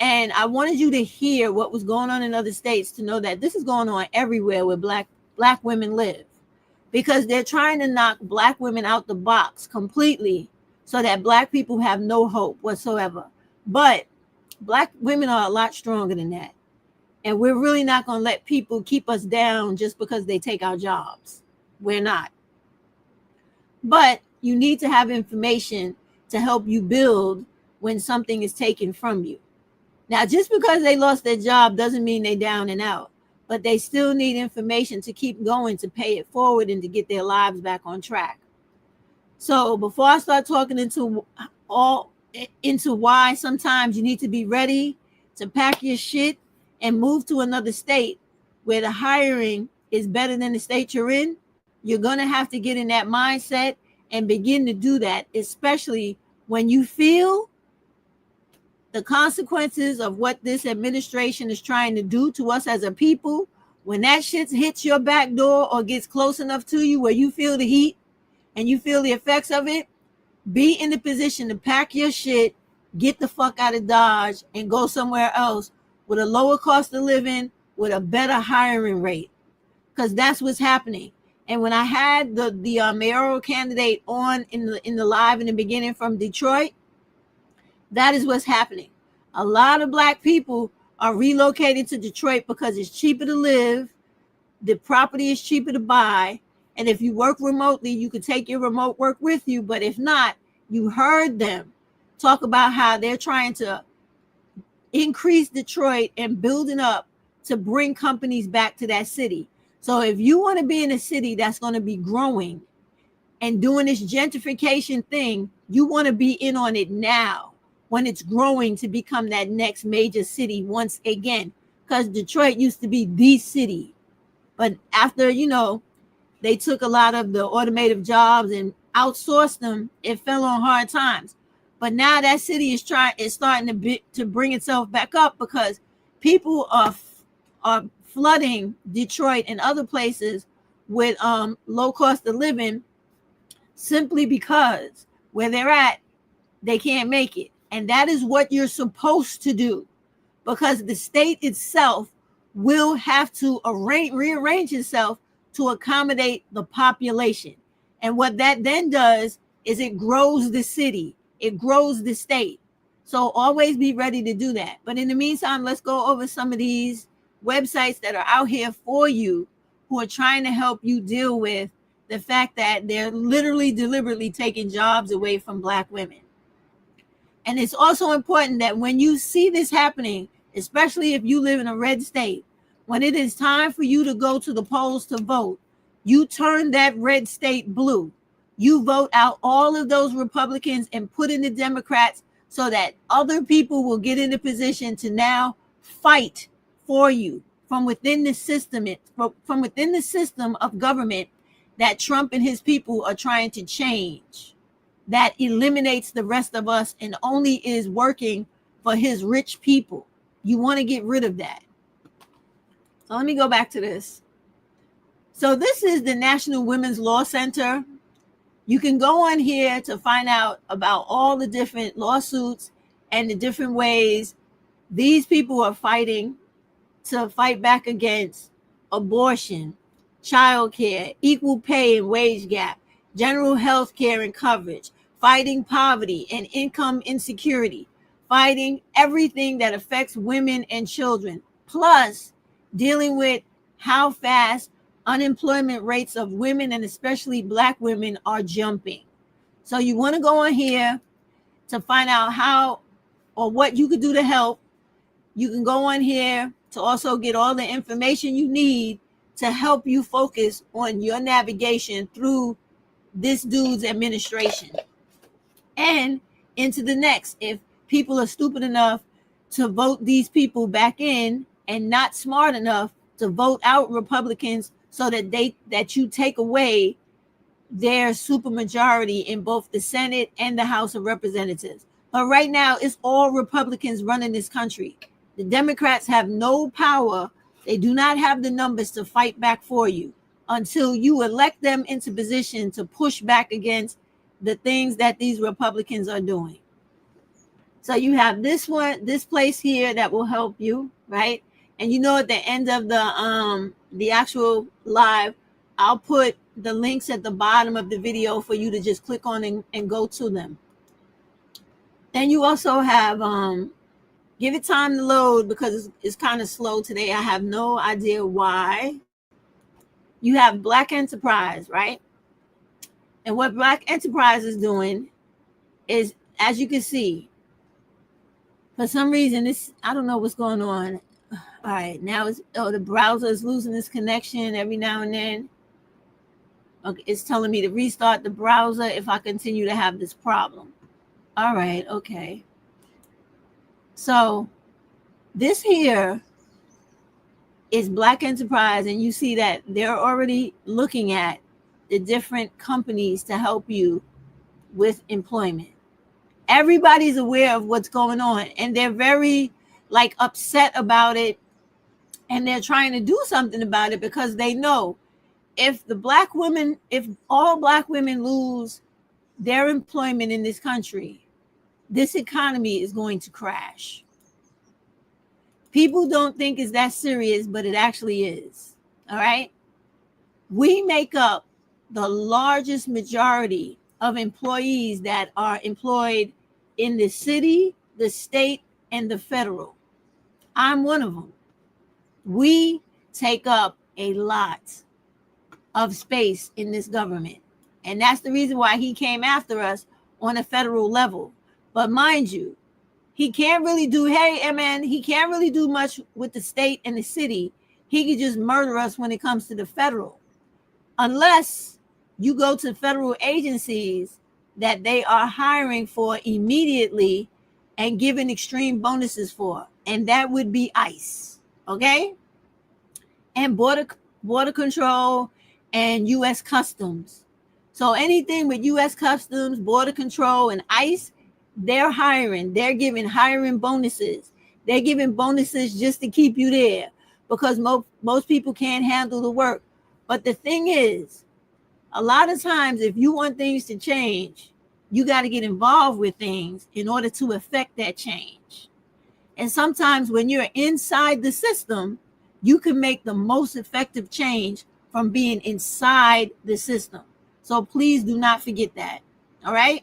And I wanted you to hear what was going on in other states to know that this is going on everywhere where black women live, because they're trying to knock Black women out the box completely so that Black people have no hope whatsoever. But Black women are a lot stronger than that. And we're really not going to let people keep us down just because they take our jobs. We're not. But you need to have information to help you build when something is taken from you. Now, just because they lost their job doesn't mean they're down and out, but they still need information to keep going, to pay it forward and to get their lives back on track. So before I start talking into why sometimes you need to be ready to pack your shit and move to another state where the hiring is better than the state you're in, you're going to have to get in that mindset and begin to do that, especially when you feel the consequences of what this administration is trying to do to us as a people. When that shit hits your back door or gets close enough to you where you feel the heat and you feel the effects of it, be in the position to pack your shit, get the fuck out of Dodge, and go somewhere else with a lower cost of living, with a better hiring rate, because that's what's happening. And when I had the mayoral candidate on in the live in the beginning from Detroit, that is what's happening. A lot of Black people are relocating to Detroit because it's cheaper to live, the property is cheaper to buy, and if you work remotely, you can take your remote work with you. But if not, you heard them talk about how they're trying to increase Detroit and building up to bring companies back to that city. So if you want to be in a city that's going to be growing and doing this gentrification thing, you want to be in on it now when it's growing to become that next major city once again. because Detroit used to be the city. But after, they took a lot of the automotive jobs and outsourced them, it fell on hard times. But now that city is starting to bring itself back up because people are flooding Detroit and other places with low cost of living simply because where they're at, they can't make it. And that is what you're supposed to do, because the state itself will have to rearrange itself to accommodate the population. And what that then does is it grows the city, it grows the state. So always be ready to do that. But in the meantime, let's go over some of these websites that are out here for you who are trying to help you deal with the fact that they're literally deliberately taking jobs away from Black women. And it's also important that when you see this happening, especially if you live in a red state, when it is time for you to go to the polls to vote, you turn that red state blue. You vote out all of those Republicans and put in the Democrats so that other people will get in a position to now fight for you from within the system, of government that Trump and his people are trying to change, that eliminates the rest of us and only is working for his rich people. You want to get rid of that. So let me go back to this. So this is the National Women's Law Center. You can go on here to find out about all the different lawsuits and the different ways these people are fighting to fight back against abortion, childcare, equal pay and wage gap, general health care and coverage, fighting poverty and income insecurity, fighting everything that affects women and children, plus dealing with how fast unemployment rates of women and especially Black women are jumping. So you want to go on here to find out how or what you could do to help. You can go on here to also get all the information you need to help you focus on your navigation through this dude's administration and into the next. If people are stupid enough to vote these people back in and not smart enough to vote out Republicans so that you take away their supermajority in both the Senate and the House of Representatives. But right now, it's all Republicans running this country. The Democrats have no power. They do not have the numbers to fight back for you until you elect them into position to push back against the things that these Republicans are doing. So you have this place here that will help you, right? And at the end of the actual live, I'll put the links at the bottom of the video for you to just click on and go to them. Then you also have give it time to load because it's kind of slow today. I have no idea why. You have Black Enterprise, right? And what Black Enterprise is doing is, as you can see, for some reason, I don't know what's going on. All right, now the browser is losing its connection every now and then. Okay, it's telling me to restart the browser if I continue to have this problem. All right, okay. So this here is Black Enterprise, and you see that they're already looking at the different companies to help you with employment. Everybody's aware of what's going on, and they're very upset about it, and they're trying to do something about it because they know if all Black women lose their employment in this country, this economy is going to crash. People don't think it's that serious, but it actually is. All right. We make up the largest majority of employees that are employed in the city, the state, and the federal. I'm one of them. We take up a lot of space in this government. And that's the reason why he came after us on a federal level. But mind you, he can't really do much with the state and the city. He could just murder us when it comes to the federal. Unless you go to federal agencies that they are hiring for immediately and giving extreme bonuses for. And that would be ICE. okay? And border control and U.S. Customs. So anything with U.S. Customs, border control, and ICE, they're hiring. They're giving hiring bonuses. They're giving bonuses just to keep you there because most people can't handle the work. But the thing is, a lot of times, if you want things to change, you got to get involved with things in order to affect that change. And sometimes when you're inside the system, you can make the most effective change from being inside the system. So please do not forget that. All right.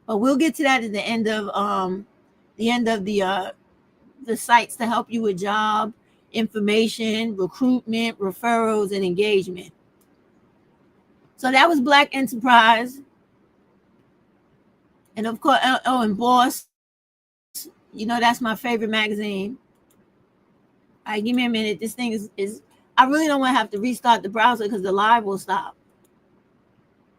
But we'll get to that at the end of the sites to help you with job information, recruitment, referrals, and engagement. So that was Black Enterprise. And of course, and Boss, you know, that's my favorite magazine. All right, give me a minute. This thing is I really don't want to have to restart the browser because the live will stop.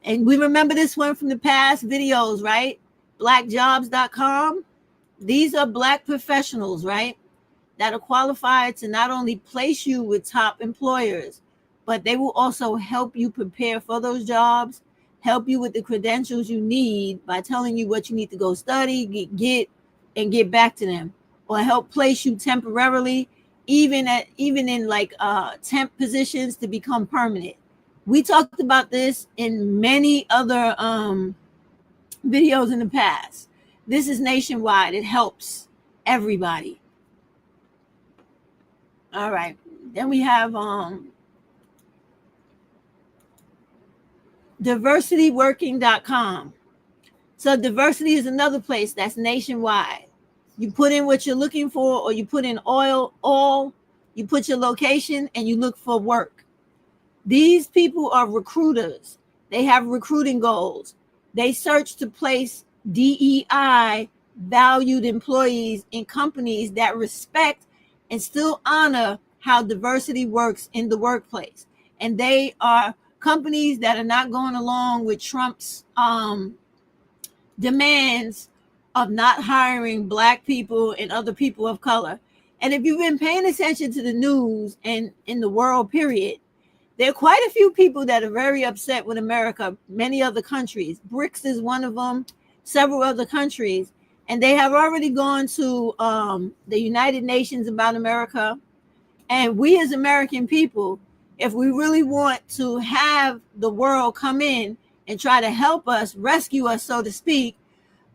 And we remember this one from the past videos, right? Blackjobs.com. These are Black professionals, right? That are qualified to not only place you with top employers, but they will also help you prepare for those jobs, help you with the credentials you need by telling you what you need to go study, get back to them, or help place you temporarily, even in like temp positions to become permanent. We talked about this in many other videos in the past. This is nationwide. It helps everybody. All right. Then we have diversityworking.com. So diversity is another place that's nationwide. You put in what you're looking for, or you put in all, you put your location and you look for work. These people are recruiters. They have recruiting goals. They search to place DEI valued employees in companies that respect and still honor how diversity works in the workplace. And they are companies that are not going along with Trump's demands of not hiring Black people and other people of color. And if you've been paying attention to the news and in the world, period, there are quite a few people that are very upset with America, many other countries. BRICS is one of them, several other countries. And they have already gone to the United Nations about America. And we as American people, if we really want to have the world come in and try to help us, rescue us, so to speak,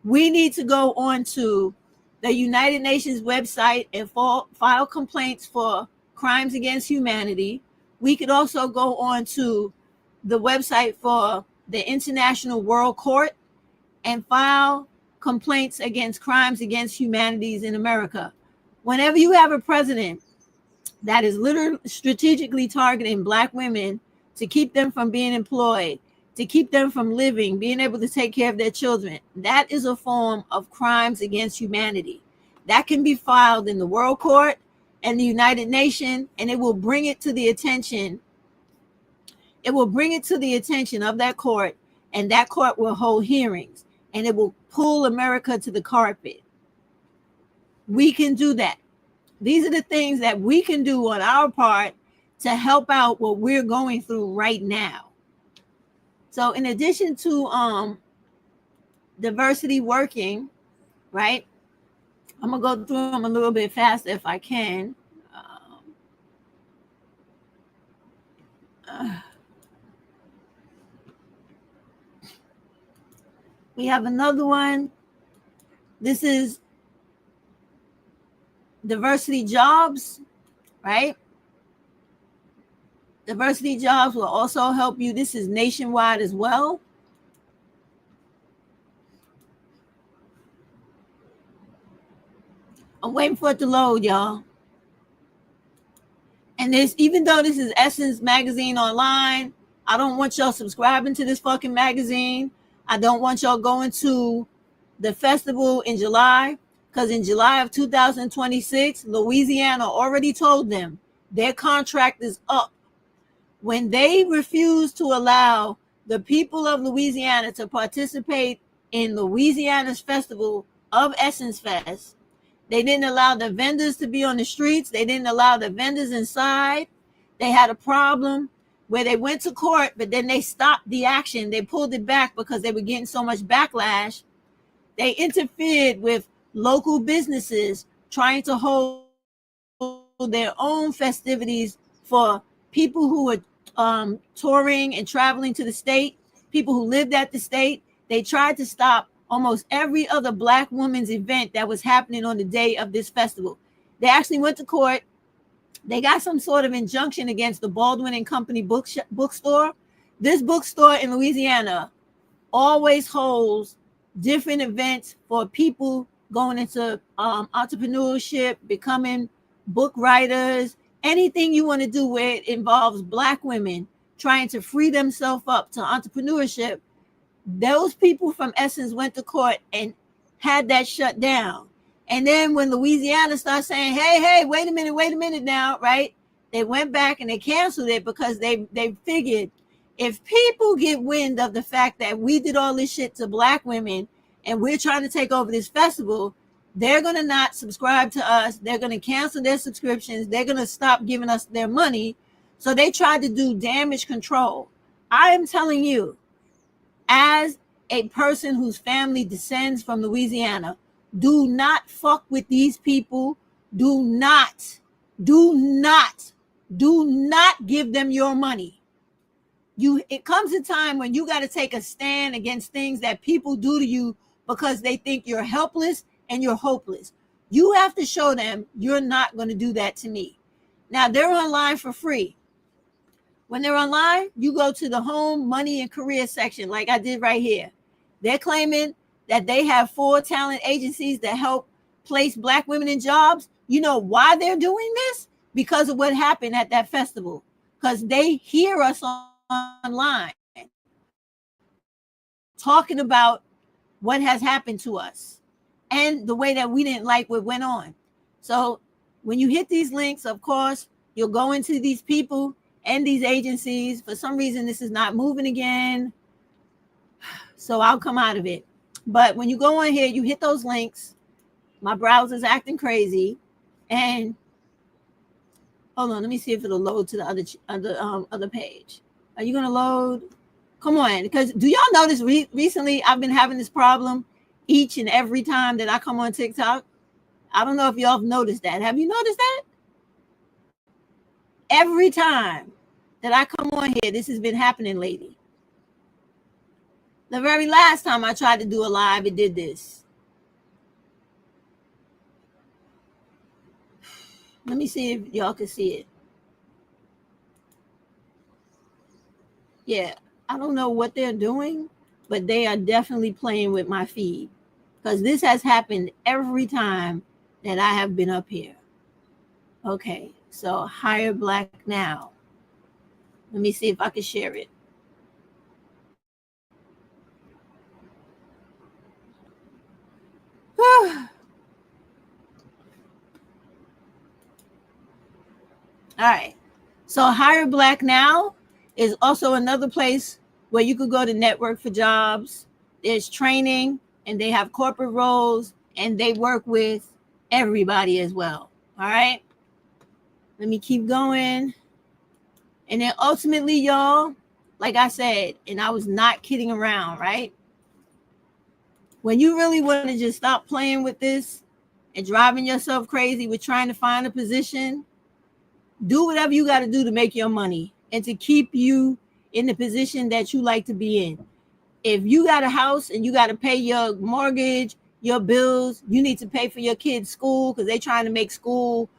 we need to go on to the United Nations website and file complaints for crimes against humanity. We could also go on to the website for the International World Court and file complaints against crimes against humanities in America. Whenever you have a president that is literally strategically targeting Black women to keep them from being employed, to keep them from living, being able to take care of their children, that is a form of crimes against humanity. That can be filed in the World Court and the United Nations, and it will bring it to the attention. It will bring it to the attention of that court, and that court will hold hearings, and it will pull America to the carpet. We can do that. These are the things that we can do on our part to help out what we're going through right now. So in addition to diversity working, right? I'm going to go through them a little bit faster if I can. We have another one. This is Diversity Jobs, right? Diversity Jobs will also help you. This is nationwide as well. I'm waiting for it to load, y'all. And this, even though this is Essence Magazine Online, I don't want y'all subscribing to this fucking magazine. I don't want y'all going to the festival in July, because in July of 2026, Louisiana already told them their contract is up. When they refuse to allow the people of Louisiana to participate in Louisiana's festival of Essence Fest, They didn't allow the vendors to be on the streets. They didn't allow the vendors inside. They had a problem where they went to court, but then they stopped the action. They pulled it back because they were getting so much backlash. They interfered with local businesses trying to hold their own festivities for people who were touring and traveling to the state, people who lived at the state. They tried to stop almost every other Black woman's event that was happening on the day of this festival. They actually went to court. They got some sort of injunction against the Baldwin and Company bookstore. This bookstore in Louisiana always holds different events for people going into entrepreneurship, becoming book writers, anything you want to do where it involves Black women trying to free themselves up to entrepreneurship. Those people from Essence went to court and had that shut down. And then when Louisiana started saying, hey, wait a minute now, right? They went back and they canceled it because they figured if people get wind of the fact that we did all this shit to Black women and we're trying to take over this festival, they're going to not subscribe to us. They're going to cancel their subscriptions. They're going to stop giving us their money. So they tried to do damage control. I am telling you, as a person whose family descends from Louisiana, do not fuck with these people. Do not give them your money. It comes a time when you got to take a stand against things that people do to you because they think you're helpless and you're hopeless. You have to show them you're not going to do that to me. Now, they're online for free. When they're online, you go to the home, money, and career section like I did right here. They're claiming that they have 4 talent agencies that help place Black women in jobs. You know why they're doing this? Because of what happened at that festival. Because they hear us online talking about what has happened to us and the way that we didn't like what went on. So when you hit these links, of course, you'll go into these people and these agencies. For some reason, this is not moving again. So I'll come out of it. But when you go on here, you hit those links. My browser's acting crazy. And hold on, let me see if it'll load to the other page. Are you going to load? Come on. Because do y'all notice recently I've been having this problem each and every time that I come on TikTok? I don't know if y'all have noticed that. Have you noticed that? Every time that I come on here, this has been happening lately. The very last time I tried to do a live, it did this. Let me see if y'all can see it. Yeah, I don't know what they're doing, but they are definitely playing with my feed because this has happened every time that I have been up here. Okay, so Hire Black Now. Let me see if I can share it. All right. So Hire Black Now is also another place where you could go to network for jobs. There's training and they have corporate roles and they work with everybody as well. All right. Let me keep going. And then ultimately, y'all, like I said, and I was not kidding around, right? When you really want to just stop playing with this and driving yourself crazy with trying to find a position, do whatever you got to do to make your money and to keep you in the position that you like to be in. If you got a house and you got to pay your mortgage, your bills, you need to pay for your kids' school because they're trying to make school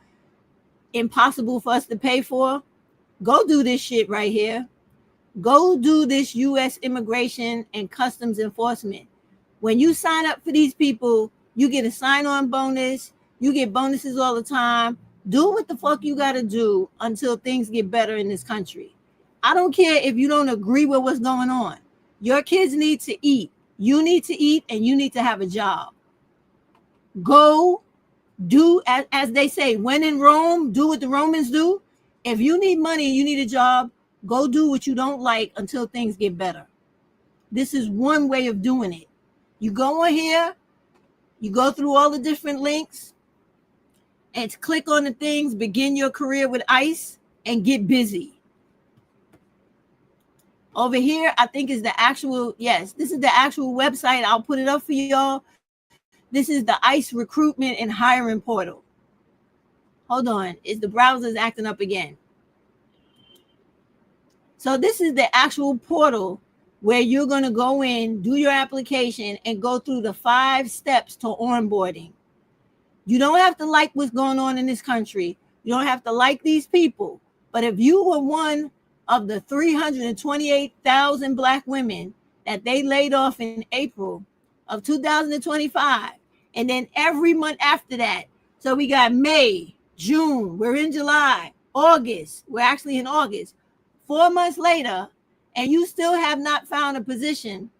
impossible for us to pay for. Go do this shit right here. Go do this U.S. Immigration and Customs Enforcement. When you sign up for these people, you get a sign-on bonus. You get bonuses all the time. Do what the fuck you got to do until things get better in this country. I don't care if you don't agree with what's going on. Your kids need to eat. You need to eat and you need to have a job. Go do, as they say, when in Rome, do what the Romans do. If you need money, you need a job, go do what you don't like until things get better. This is one way of doing it. You go on here, you go through all the different links, and click on the things, begin your career with ICE, and get busy. Over here, I think is the actual, yes, this is the actual website. I'll put it up for y'all. This is the ICE recruitment and hiring portal. Hold on, the browser's acting up again. So this is the actual portal where you're going to go in, do your application, and go through the 5 steps to onboarding. You don't have to like what's going on in this country. You don't have to like these people. But if you were one of the 328,000 Black women that they laid off in April of 2025, and then every month after that, so we got May, June, we're in July, August, we're actually in August, 4 months later, and you still have not found a position,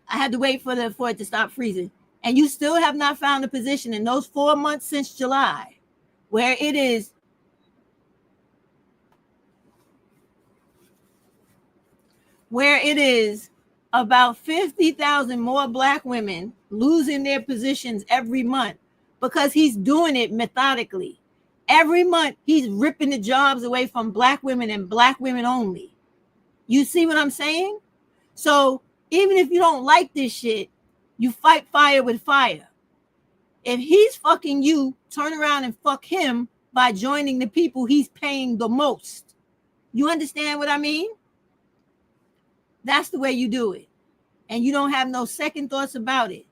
I had to wait for it to stop freezing, and you still have not found a position in those 4 months since July, where it is about 50,000 more Black women losing their positions every month, because he's doing it methodically. Every month, he's ripping the jobs away from Black women and Black women only. You see what I'm saying? So even if you don't like this shit, you fight fire with fire. If he's fucking you, turn around and fuck him by joining the people he's paying the most. You understand what I mean? That's the way you do it. And you don't have no second thoughts about it.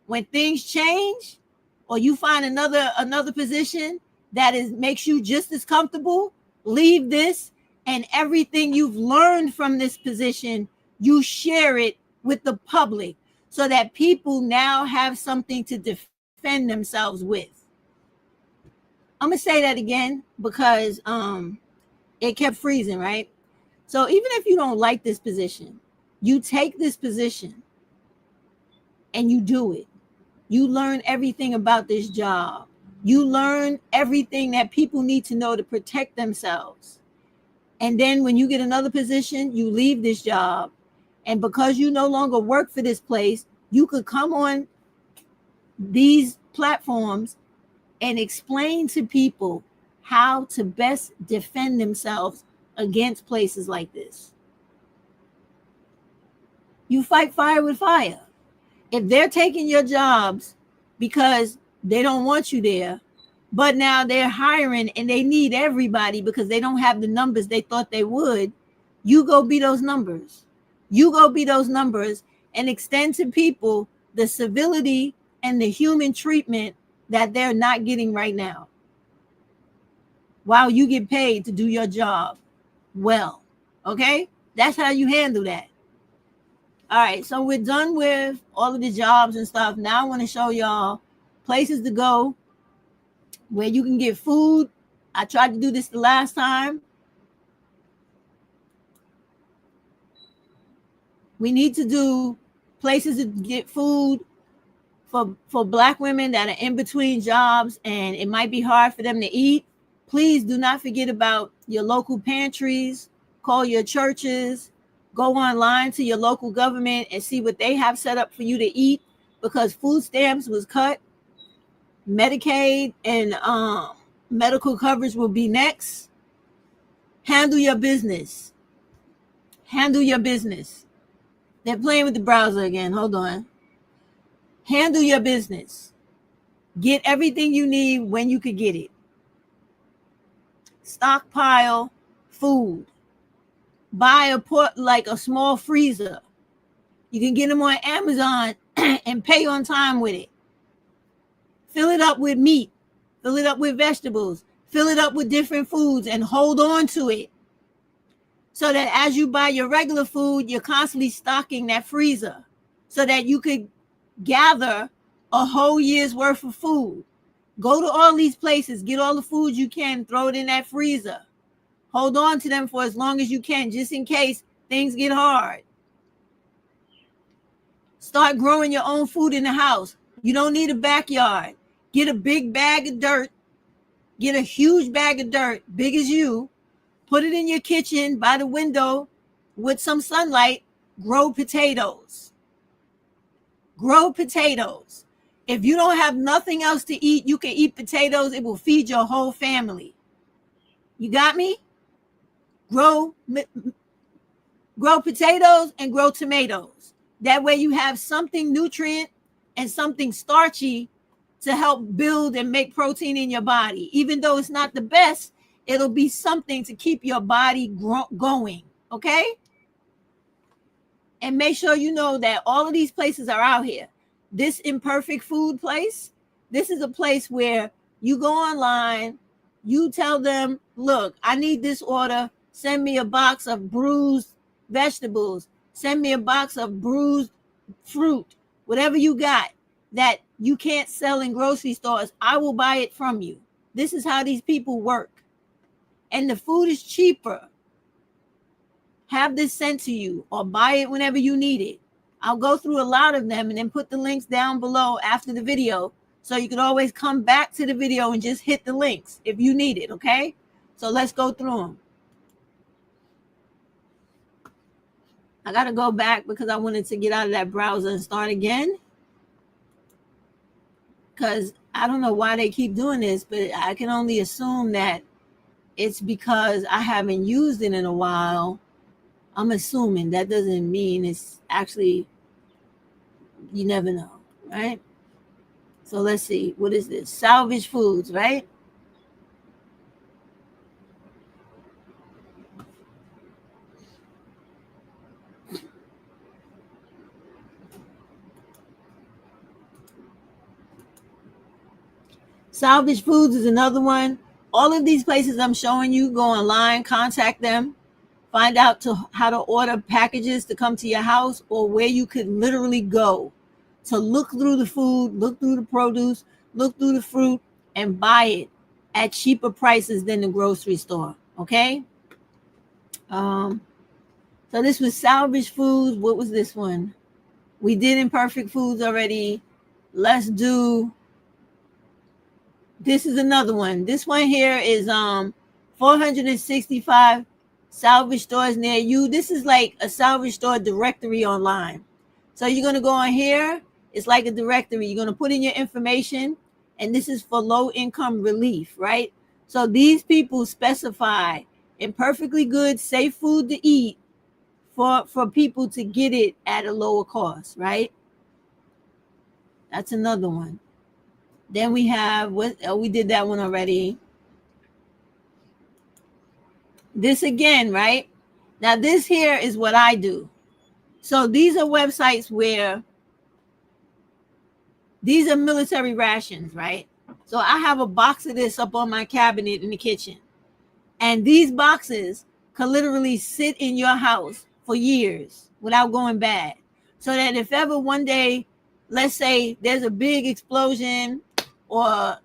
When things change, or you find another position that makes you just as comfortable, leave this, and everything you've learned from this position, you share it with the public so that people now have something to defend themselves with. I'm gonna say that again because it kept freezing, right? So even if you don't like this position, you take this position and you do it. You learn everything about this job. You learn everything that people need to know to protect themselves. And then when you get another position, you leave this job. And because you no longer work for this place, you could come on these platforms and explain to people how to best defend themselves against places like this. You fight fire with fire. If they're taking your jobs because they don't want you there, but now they're hiring and they need everybody because they don't have the numbers they thought they would, you go be those numbers. You go be those numbers and extend to people the civility and the human treatment that they're not getting right now, while you get paid to do your job well. Okay? That's how you handle that. All right, so we're done with all of the jobs and stuff. Now I want to show y'all places to go where you can get food. I tried to do this the last time. We need to do places to get food for Black women that are in between jobs and it might be hard for them to eat. Please do not forget about your local pantries. Call your churches. Go online to your local government and see what they have set up for you to eat, because food stamps was cut. Medicaid and medical coverage will be next. Handle your business. Handle your business. They're playing with the browser again. Hold on. Handle your business. Get everything you need when you could get it. Stockpile food. Buy a small freezer. You can get them on Amazon and pay on time with it. Fill it up with meat. Fill it up with vegetables. Fill it up with different foods and hold on to it. So that as you buy your regular food, you're constantly stocking that freezer so that you could gather a whole year's worth of food. Go to all these places, get all the food you can, throw it in that freezer. Hold on to them for as long as you can, just in case things get hard. Start growing your own food in the house. You don't need a backyard. Get a big bag of dirt. Get a huge bag of dirt, big as you. Put it in your kitchen by the window with some sunlight. Grow potatoes. Grow potatoes. If you don't have nothing else to eat, you can eat potatoes. It will feed your whole family. You got me? Grow potatoes and grow tomatoes. That way you have something nutrient and something starchy to help build and make protein in your body. Even though it's not the best, it'll be something to keep your body going, okay? And make sure you know that all of these places are out here. This Imperfect Food place, this is a place where you go online, you tell them, look, I need this order. Send me a box of bruised vegetables. Send me a box of bruised fruit. Whatever you got that you can't sell in grocery stores, I will buy it from you. This is how these people work. And the food is cheaper. Have this sent to you or buy it whenever you need it. I'll go through a lot of them and then put the links down below after the video. So you can always come back to the video and just hit the links if you need it, okay? So let's go through them. I got to go back because I wanted to get out of that browser and start again. Because I don't know why they keep doing this, but I can only assume that it's because I haven't used it in a while. I'm assuming. That doesn't mean it's actually, you never know, right? So let's see. What is this? Salvage Foods, right? Salvage Foods is another one. All of these places I'm showing you, go online, contact them, find out how to order packages to come to your house or where you could literally go to look through the food, look through the produce, look through the fruit, and buy it at cheaper prices than the grocery store, okay? So this was Salvage Foods. What was this one? We did Imperfect Foods already. Let's do... This is another one. This one here is 465 salvage stores near you. This is like a salvage store directory online. So you're going to go on here. It's like a directory. You're going to put in your information, and this is for low income relief, right? So these people specify in perfectly good, safe food to eat for people to get it at a lower cost, right? That's another one. Then we have, we did that one already. This again, right? Now this here is what I do. So these are websites where these are military rations, right? So I have a box of this up on my cabinet in the kitchen. And these boxes could literally sit in your house for years without going bad. So that if ever one day, let's say there's a big explosion or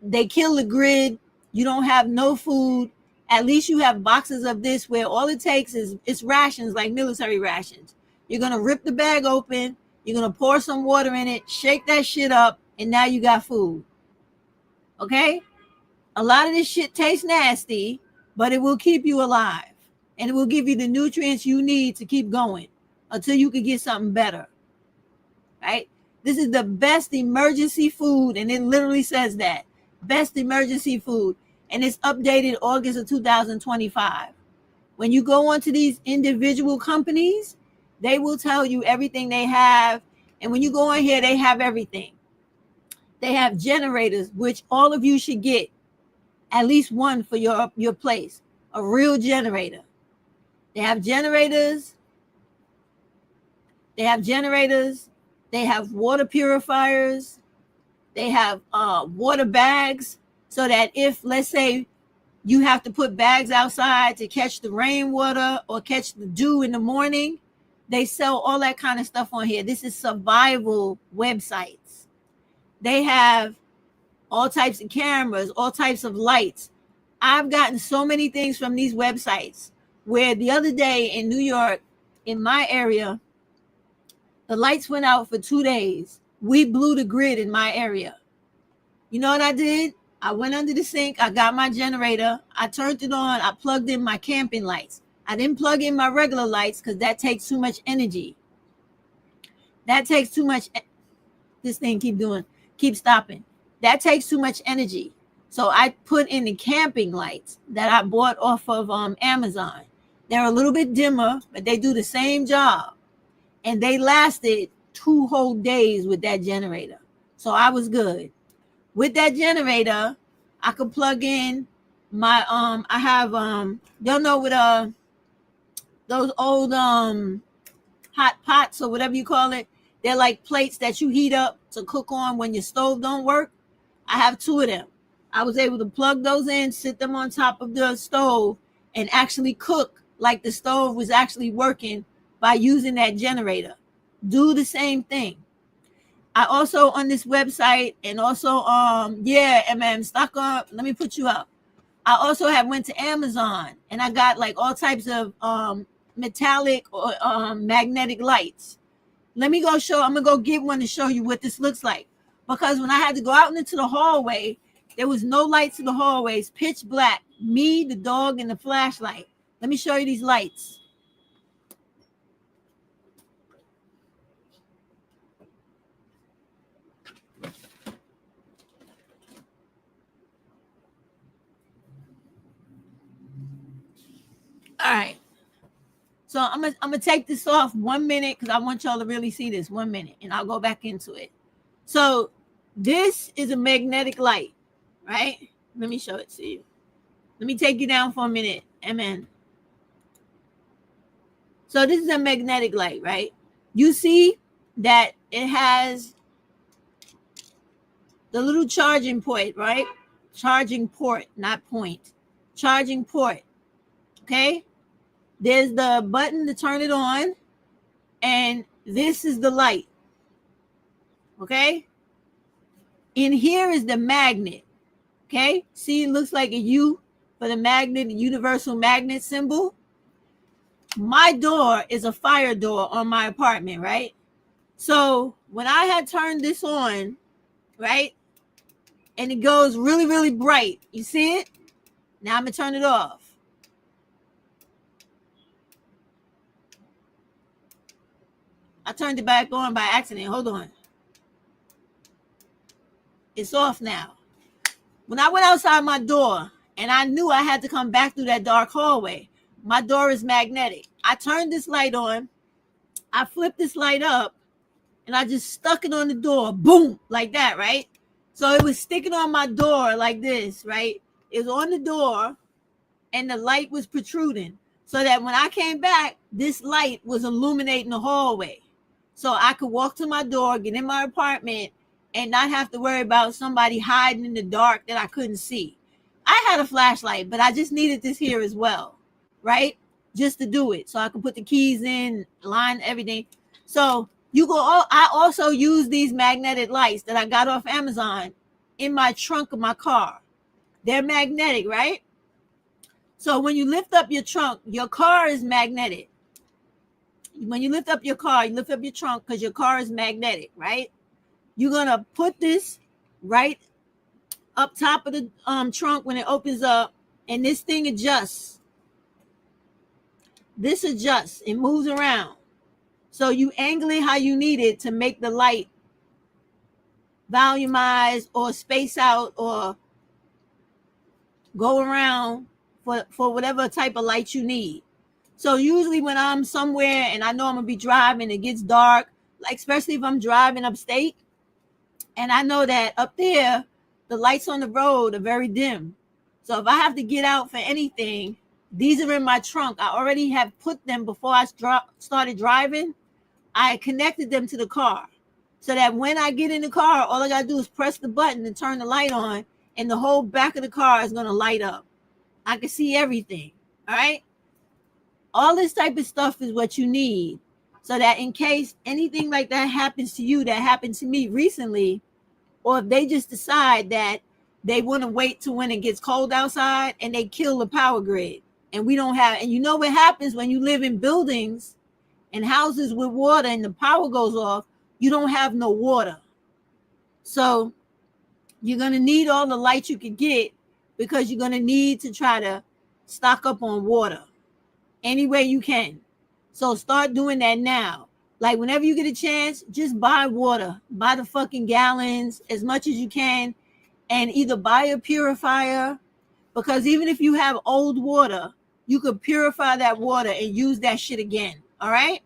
they kill the grid, you don't have no food, at least you have boxes of this where all it takes is it's rations, like military rations. You're going to rip the bag open, you're going to pour some water in it, shake that shit up, and now you got food. Okay? A lot of this shit tastes nasty, but it will keep you alive. And it will give you the nutrients you need to keep going until you can get something better. Right? This is the best emergency food, and it literally says that. Best emergency food. And it's updated August of 2025. When you go onto these individual companies, they will tell you everything they have. And when you go in here, they have everything. They have generators, which all of you should get at least one for your place. A real generator. They have generators. They have generators. They have water purifiers. They have water bags so that if, let's say, you have to put bags outside to catch the rainwater or catch the dew in the morning, they sell all that kind of stuff on here. This is survival websites. They have all types of cameras, all types of lights. I've gotten so many things from these websites where the other day in New York, in my area, the lights went out for 2 days. We blew the grid in my area. You know what I did? I went under the sink. I got my generator. I turned it on. I plugged in my camping lights. I didn't plug in my regular lights because that takes too much energy. That takes too much this thing keep stopping. That takes too much energy. So I put in the camping lights that I bought off of Amazon. They're a little bit dimmer, but they do the same job. And they lasted 2 whole days with that generator. So I was good. With that generator, I could plug in my I have y'all know what those old hot pots or whatever you call it. They're like plates that you heat up to cook on when your stove don't work. I have 2 of them. I was able to plug those in, sit them on top of the stove, and actually cook like the stove was actually working by using that generator. Do the same thing. I also on this website and also stock up. Let me put you up. I also have went to Amazon and I got like all types of metallic or magnetic lights. Let me go show. I'm gonna go get one to show you what this looks like, because when I had to go out into the hallway, there was no lights in the hallways, pitch black. Me, the dog, and the flashlight. Let me show you these lights. All right. So I'm gonna take this off 1 minute because I want y'all to really see this. 1 minute, and I'll go back into it. So this is a magnetic light, right? Let me show it to you. Let me take you down for a minute. Amen. So this is a magnetic light, right? You see that it has the little charging port, right? Charging port, not point. Charging port. Okay? There's the button to turn it on, and this is the light. Okay? In here is the magnet. Okay? See, it looks like a U for the magnet, the universal magnet symbol. My door is a fire door on my apartment, right? So when I had turned this on, right, and it goes really, really bright, you see it? Now I'm gonna turn it off. I turned it back on by accident. Hold on. It's off now. When I went outside my door and I knew I had to come back through that dark hallway, my door is magnetic. I turned this light on. I flipped this light up and I just stuck it on the door. Boom, like that, right? So it was sticking on my door like this, right? It was on the door and the light was protruding. So that when I came back, this light was illuminating the hallway. So I could walk to my door, get in my apartment, and not have to worry about somebody hiding in the dark that I couldn't see. I had a flashlight, but I just needed this here as well, right? Just to do it. So I could put the keys in, line everything. So I also use these magnetic lights that I got off Amazon in my trunk of my car. They're magnetic, right? So when you lift up your trunk, your car is magnetic. When you lift up your car, you lift up your trunk because your car is magnetic, right? You're going to put this right up top of the trunk when it opens up, and this thing adjusts. This adjusts. It moves around. So you angle it how you need it to make the light volumize or space out or go around for whatever type of light you need. So usually when I'm somewhere and I know I'm going to be driving, it gets dark, like especially if I'm driving upstate, and I know that up there, the lights on the road are very dim. So if I have to get out for anything, these are in my trunk. I already have put them before I started driving. I connected them to the car so that when I get in the car, all I got to do is press the button and turn the light on, and the whole back of the car is going to light up. I can see everything. All right. All this type of stuff is what you need so that in case anything like that happens to you, that happened to me recently, or if they just decide that they want to wait till when it gets cold outside and they kill the power grid and we don't have, and you know what happens when you live in buildings and houses with water and the power goes off, you don't have no water. So you're going to need all the light you can get because you're going to need to try to stock up on water any way you can. So start doing that now. Like whenever you get a chance, just buy water. Buy the fucking gallons as much as you can, and either buy a purifier, because even if you have old water, you could purify that water and use that shit again. All right?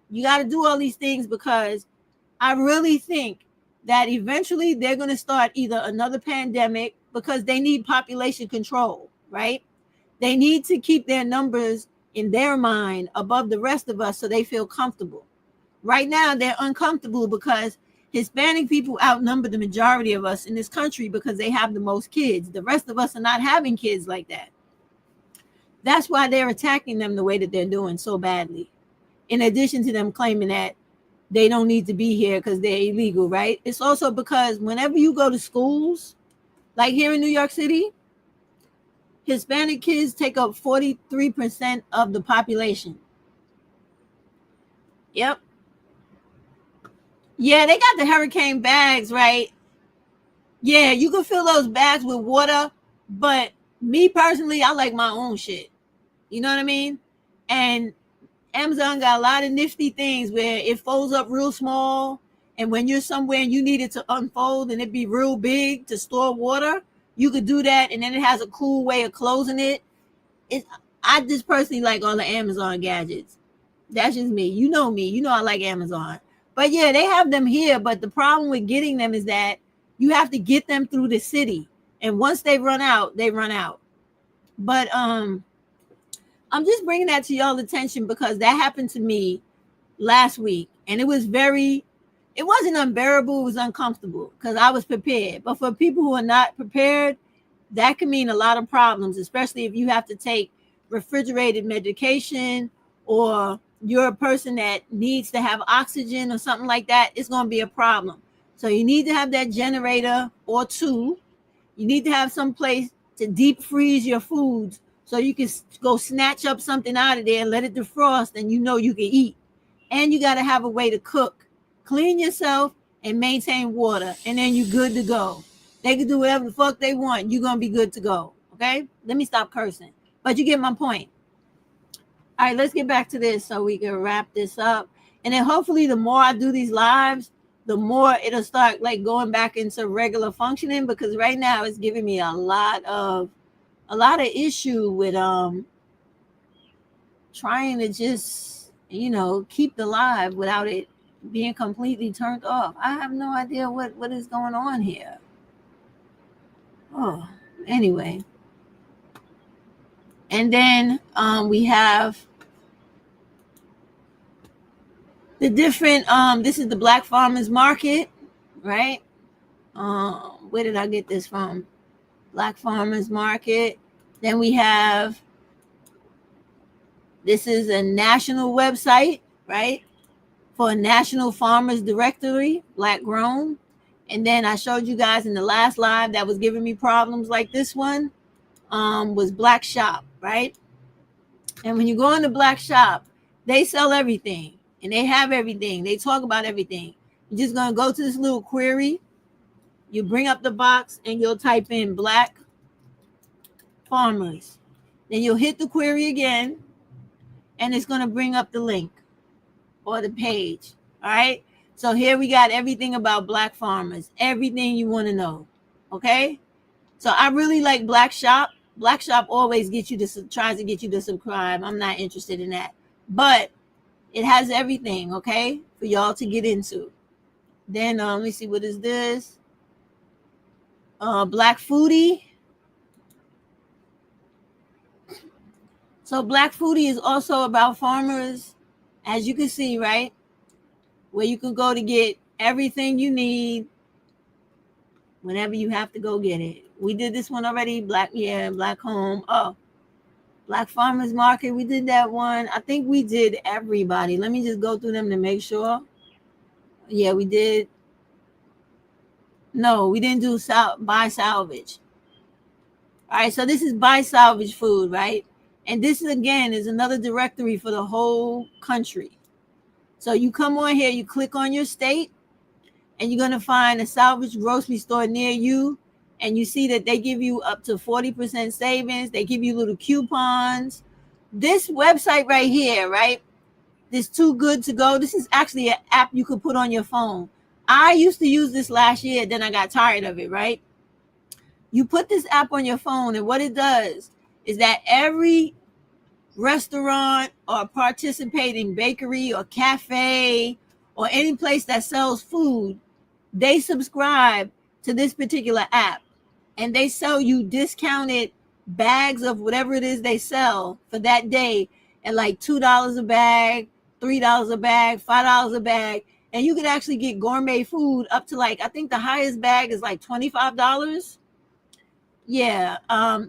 You got to do all these things because I really think that eventually they're going to start either another pandemic because they need population control, right? They need to keep their numbers in their mind above the rest of us so they feel comfortable. Right now, they're uncomfortable because Hispanic people outnumber the majority of us in this country because they have the most kids. The rest of us are not having kids like that. That's why they're attacking them the way that they're doing so badly. In addition to them claiming that they don't need to be here because they're illegal, right? It's also because whenever you go to schools, like here in New York City, Hispanic kids take up 43% of the population. Yep. Yeah, they got the hurricane bags, right? Yeah, you can fill those bags with water, but me personally, I like my own shit. You know what I mean? And Amazon got a lot of nifty things where it folds up real small, and when you're somewhere and you need it to unfold and it be real big to store water, you could do that, and then it has a cool way of closing it. I just personally like all the Amazon gadgets. That's just me. You know me. You know I like Amazon. But yeah, they have them here, but the problem with getting them is that you have to get them through the city, and once they run out, they run out. But I'm just bringing that to y'all's attention because that happened to me last week, and it wasn't unbearable, it was uncomfortable because I was prepared. But for people who are not prepared, that can mean a lot of problems, especially if you have to take refrigerated medication or you're a person that needs to have oxygen or something like that. It's going to be a problem. So you need to have that generator or two. You need to have some place to deep freeze your foods so you can go snatch up something out of there and let it defrost, and you know you can eat. And you got to have a way to cook, clean yourself, and maintain water, and then you're good to go. They can do whatever the fuck they want. You're going to be good to go. Okay? Let me stop cursing. But you get my point. All right, let's get back to this so we can wrap this up. And then hopefully the more I do these lives, the more it'll start like going back into regular functioning, because right now it's giving me a lot of issue with trying to just, keep the live without it being completely turned off. I have no idea what is going on here. Oh, anyway. And then we have the different, this is the Black Farmers Market, right? Where did I get this from? Black Farmers Market. Then we have, this is a national website, right? For a national farmers directory, Black grown. And then I showed you guys in the last live that was giving me problems like this one, was Black Shop, right? And when you go into Black Shop, they sell everything and they have everything. They talk about everything. You're just going to go to this little query. You bring up the box and you'll type in Black Farmers. Then you'll hit the query again and it's going to bring up the link or the page. All right. So here we got everything about Black farmers, everything you want to know. Okay. So I really like Black Shop. Black Shop always tries to get you to subscribe. I'm not interested in that, but it has everything. Okay. For y'all to get into. Then let me see, what is this? Black Foodie. So Black Foodie is also about farmers, as you can see, right? Where you can go to get everything you need whenever you have to go get it. We did this one already. Black Home. Oh, Black Farmers Market. We did that one. I think we did everybody. Let me just go through them to make sure. Yeah, we did. No, we didn't do buy salvage. All right, so this is buy salvage food, right? And this again is another directory for the whole country. So you come on here, you click on your state, and you're going to find a salvage grocery store near you. And you see that they give you up to 40% savings. They give you little coupons. This website right here, right? this Too Good to Go. This is actually an app you could put on your phone. I used to use this last year, then I got tired of it, right? You put this app on your phone, and what it does is that every restaurant or participating bakery or cafe or any place that sells food, they subscribe to this particular app, and they sell you discounted bags of whatever it is they sell for that day at like $2 a bag, $3 a bag, $5 a bag. And you could actually get gourmet food up to like, I think the highest bag is like $25. Yeah,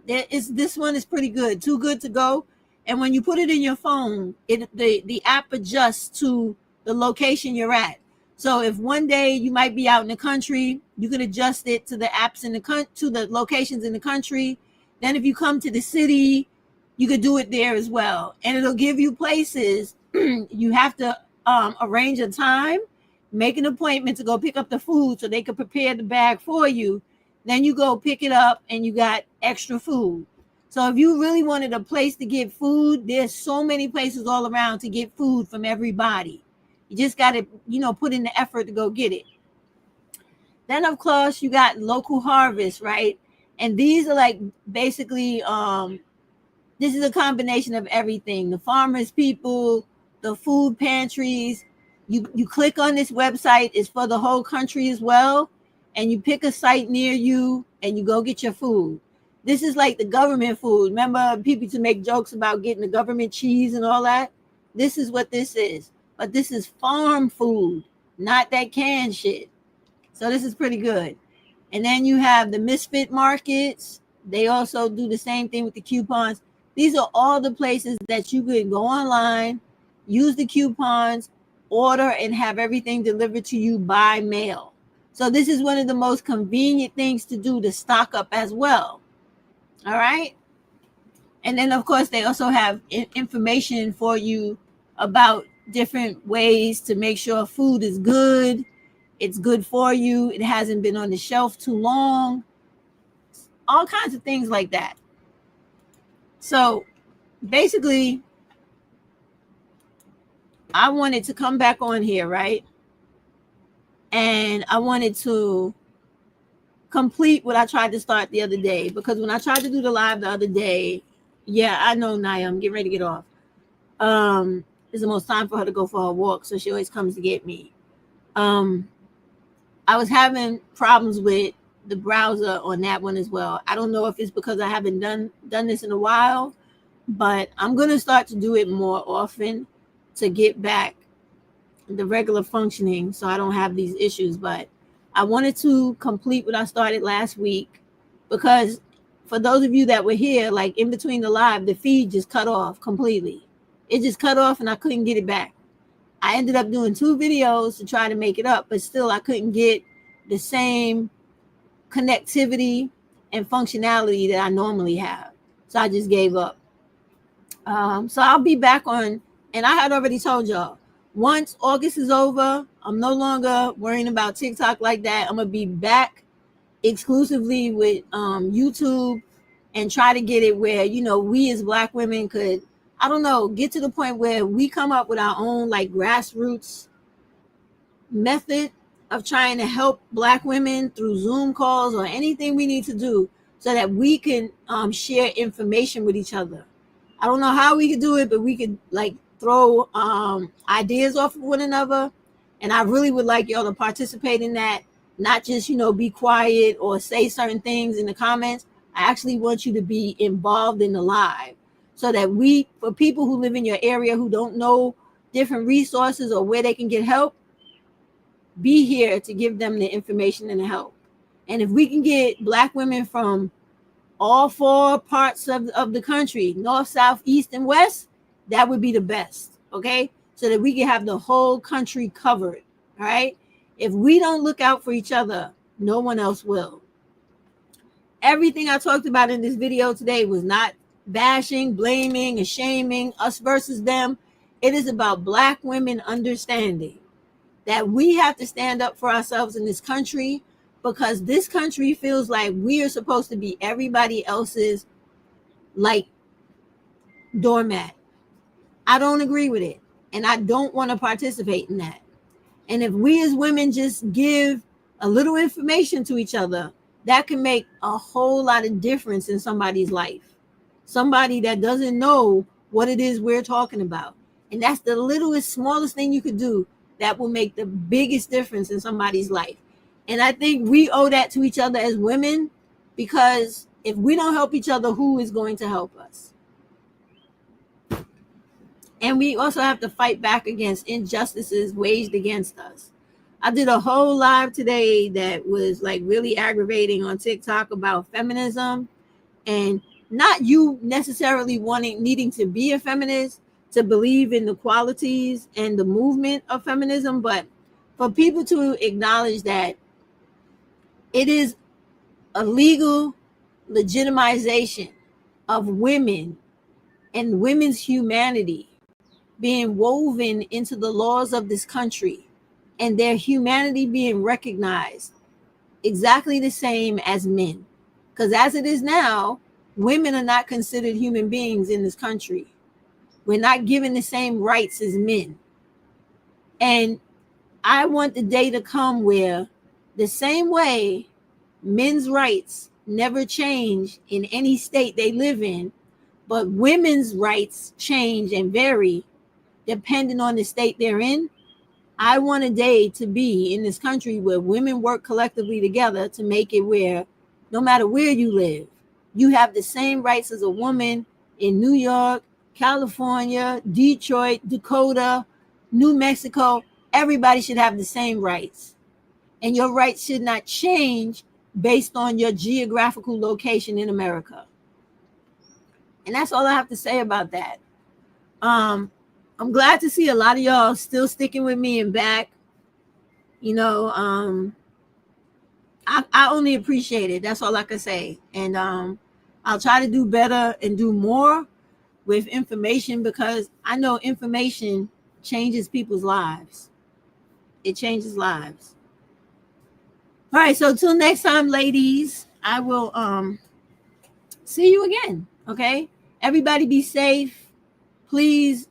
this one is pretty good. Too Good to Go. And when you put it in your phone, the app adjusts to the location you're at. So if one day you might be out in the country, you can adjust it to the apps in the to the locations in the country. Then if you come to the city, you could do it there as well. And it'll give you places. You have to arrange a time, make an appointment to go pick up the food so they can prepare the bag for you. Then you go pick it up and you got extra food. So if you really wanted a place to get food, there's so many places all around to get food from everybody. You just got to, put in the effort to go get it. Then, of course, you got local harvest, right? And these are like basically, this is a combination of everything. The farmers people, the food pantries. You click on this website. It's for the whole country as well. And you pick a site near you and you go get your food. This is like the government food. Remember, people used to make jokes about getting the government cheese and all that? This is what this is. But this is farm food, not that canned shit. So this is pretty good. And then you have the Misfit markets. They also do the same thing with the coupons. These are all the places that you could go online, use the coupons, order, and have everything delivered to you by mail. So this is one of the most convenient things to do to stock up as well. All right. And then, of course, they also have information for you about different ways to make sure food is good. It's good for you. It hasn't been on the shelf too long. All kinds of things like that. So basically, I wanted to come back on here, right? And I wanted to complete what I tried to start the other day, because when I tried to do the live the other day, yeah, I know Naya, I'm getting ready to get off. It's the most time for her to go for her walk, so she always comes to get me. I was having problems with the browser on that one as well. I don't know if it's because I haven't done this in a while, but I'm going to start to do it more often to get back the regular functioning so I don't have these issues. But I wanted to complete what I started last week, because for those of you that were here, like in between the live, the feed just cut off completely. It just cut off and I couldn't get it back. I ended up doing 2 videos to try to make it up, but still I couldn't get the same connectivity and functionality that I normally have. So I just gave up. So I'll be back on, and I had already told y'all, once August is over, I'm no longer worrying about TikTok like that. I'm going to be back exclusively with YouTube and try to get it where, we as Black women could, I don't know, get to the point where we come up with our own like grassroots method of trying to help Black women through Zoom calls or anything we need to do so that we can share information with each other. I don't know how we could do it, but we could like throw ideas off of one another. And I really would like y'all to participate in that, not just, be quiet or say certain things in the comments. I actually want you to be involved in the live so that for people who live in your area who don't know different resources or where they can get help, be here to give them the information and the help. And if we can get Black women from all 4 parts of the country, north, south, east, and west, that would be the best, okay? So that we can have the whole country covered, all right? If we don't look out for each other, no one else will. Everything I talked about in this video today was not bashing, blaming, and shaming, us versus them. It is about Black women understanding that we have to stand up for ourselves in this country, because this country feels like we are supposed to be everybody else's like doormat. I don't agree with it. And I don't want to participate in that. And if we as women just give a little information to each other, that can make a whole lot of difference in somebody's life. Somebody that doesn't know what it is we're talking about. And that's the littlest, smallest thing you could do that will make the biggest difference in somebody's life. And I think we owe that to each other as women, because if we don't help each other, who is going to help us? And we also have to fight back against injustices waged against us. I did a whole live today that was like really aggravating on TikTok about feminism, and not you necessarily needing to be a feminist to believe in the qualities and the movement of feminism, but for people to acknowledge that it is a legal legitimization of women and women's humanity being woven into the laws of this country, and their humanity being recognized exactly the same as men. Because as it is now, women are not considered human beings in this country. We're not given the same rights as men. And I want the day to come where the same way men's rights never change in any state they live in, but women's rights change and vary depending on the state they're in. I want a day to be in this country where women work collectively together to make it where no matter where you live, you have the same rights as a woman in New York, California, Detroit, Dakota, New Mexico. Everybody should have the same rights. And your rights should not change based on your geographical location in America. And that's all I have to say about that. I'm glad to see a lot of y'all still sticking with me and back. You know, I only appreciate it. That's all I can say. And I'll try to do better and do more with information, because I know information changes people's lives. It changes lives. All right, so till next time, ladies, I will see you again. Okay, everybody be safe, please.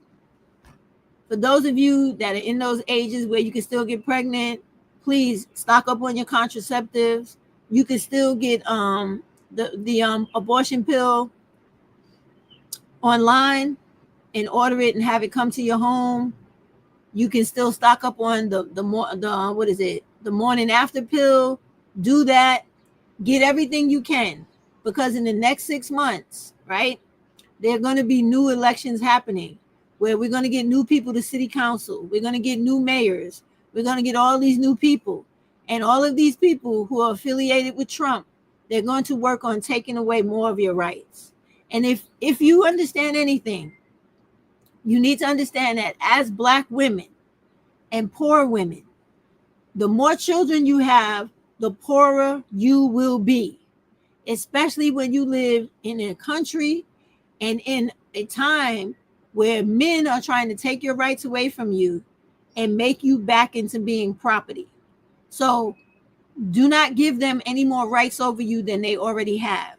For those of you that are in those ages where you can still get pregnant, please stock up on your contraceptives. You can still get the abortion pill online and order it and have it come to your home. You can still stock up on the morning after pill. Do that. Get everything you can, because in the next 6 months, right, there are going to be new elections happening where we're going to get new people to city council. We're going to get new mayors. We're going to get all these new people. And all of these people who are affiliated with Trump, they're going to work on taking away more of your rights. And if you understand anything, you need to understand that as Black women and poor women, the more children you have, the poorer you will be, especially when you live in a country and in a time where men are trying to take your rights away from you and make you back into being property. So do not give them any more rights over you than they already have.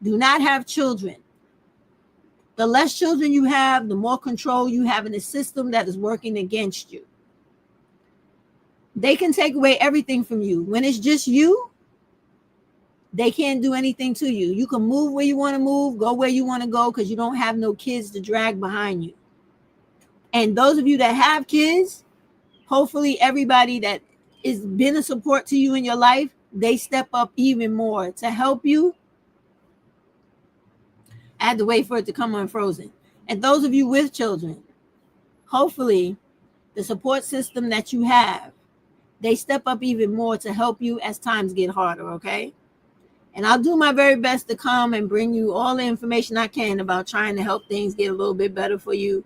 Do not have children. The less children you have, the more control you have in a system that is working against you. They can take away everything from you. When it's just you, they can't do anything to you. You can move where you want to move, go where you want to go, because you don't have no kids to drag behind you. And those of you that have kids, hopefully everybody that has been a support to you in your life, they step up even more to help you. I had to wait for it to come unfrozen. And those of you with children, hopefully the support system that you have, they step up even more to help you as times get harder, okay? And I'll do my very best to come and bring you all the information I can about trying to help things get a little bit better for you.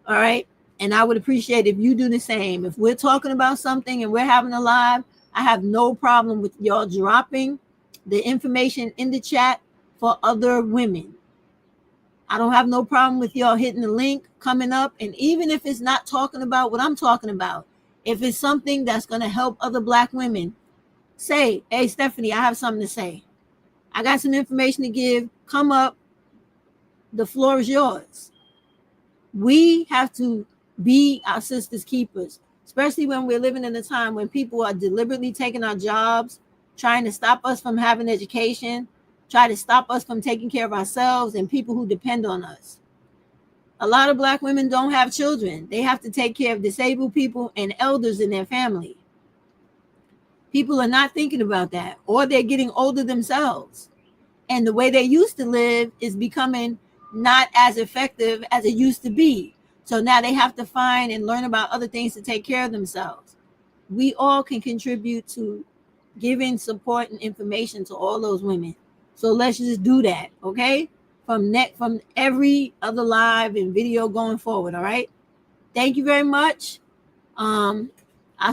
All right? And I would appreciate if you do the same. If we're talking about something and we're having a live, I have no problem with y'all dropping the information in the chat for other women. I don't have no problem with y'all hitting the link coming up. And even if it's not talking about what I'm talking about, if it's something that's going to help other Black women, say, hey, Stephanie, I have something to say. I got some information to give. Come up. The floor is yours. We have to be our sisters' keepers, especially when we're living in a time when people are deliberately taking our jobs, trying to stop us from having education, try to stop us from taking care of ourselves and people who depend on us. A lot of Black women don't have children. They have to take care of disabled people and elders in their family. People are not thinking about that, or they're getting older themselves. And the way they used to live is becoming not as effective as it used to be. So now they have to find and learn about other things to take care of themselves. We all can contribute to giving support and information to all those women. So let's just do that, okay? From every other live and video going forward, all right? Thank you very much. I'll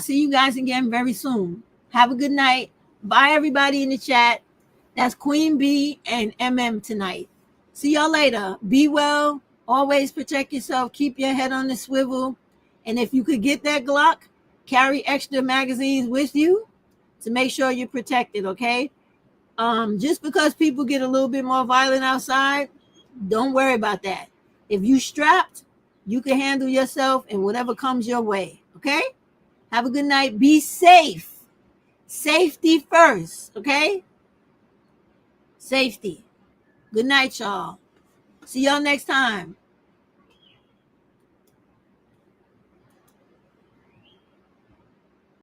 see you guys again very soon. Have a good night. Bye, everybody in the chat. That's Queen B and MM tonight. See y'all later. Be well. Always protect yourself. Keep your head on the swivel. And if you could get that Glock, carry extra magazines with you to make sure you're protected, okay? Just because people get a little bit more violent outside, don't worry about that. If you strapped, you can handle yourself and whatever comes your way, okay? Have a good night. Be safe. Safety first, okay? Safety. Good night, y'all. See y'all next time.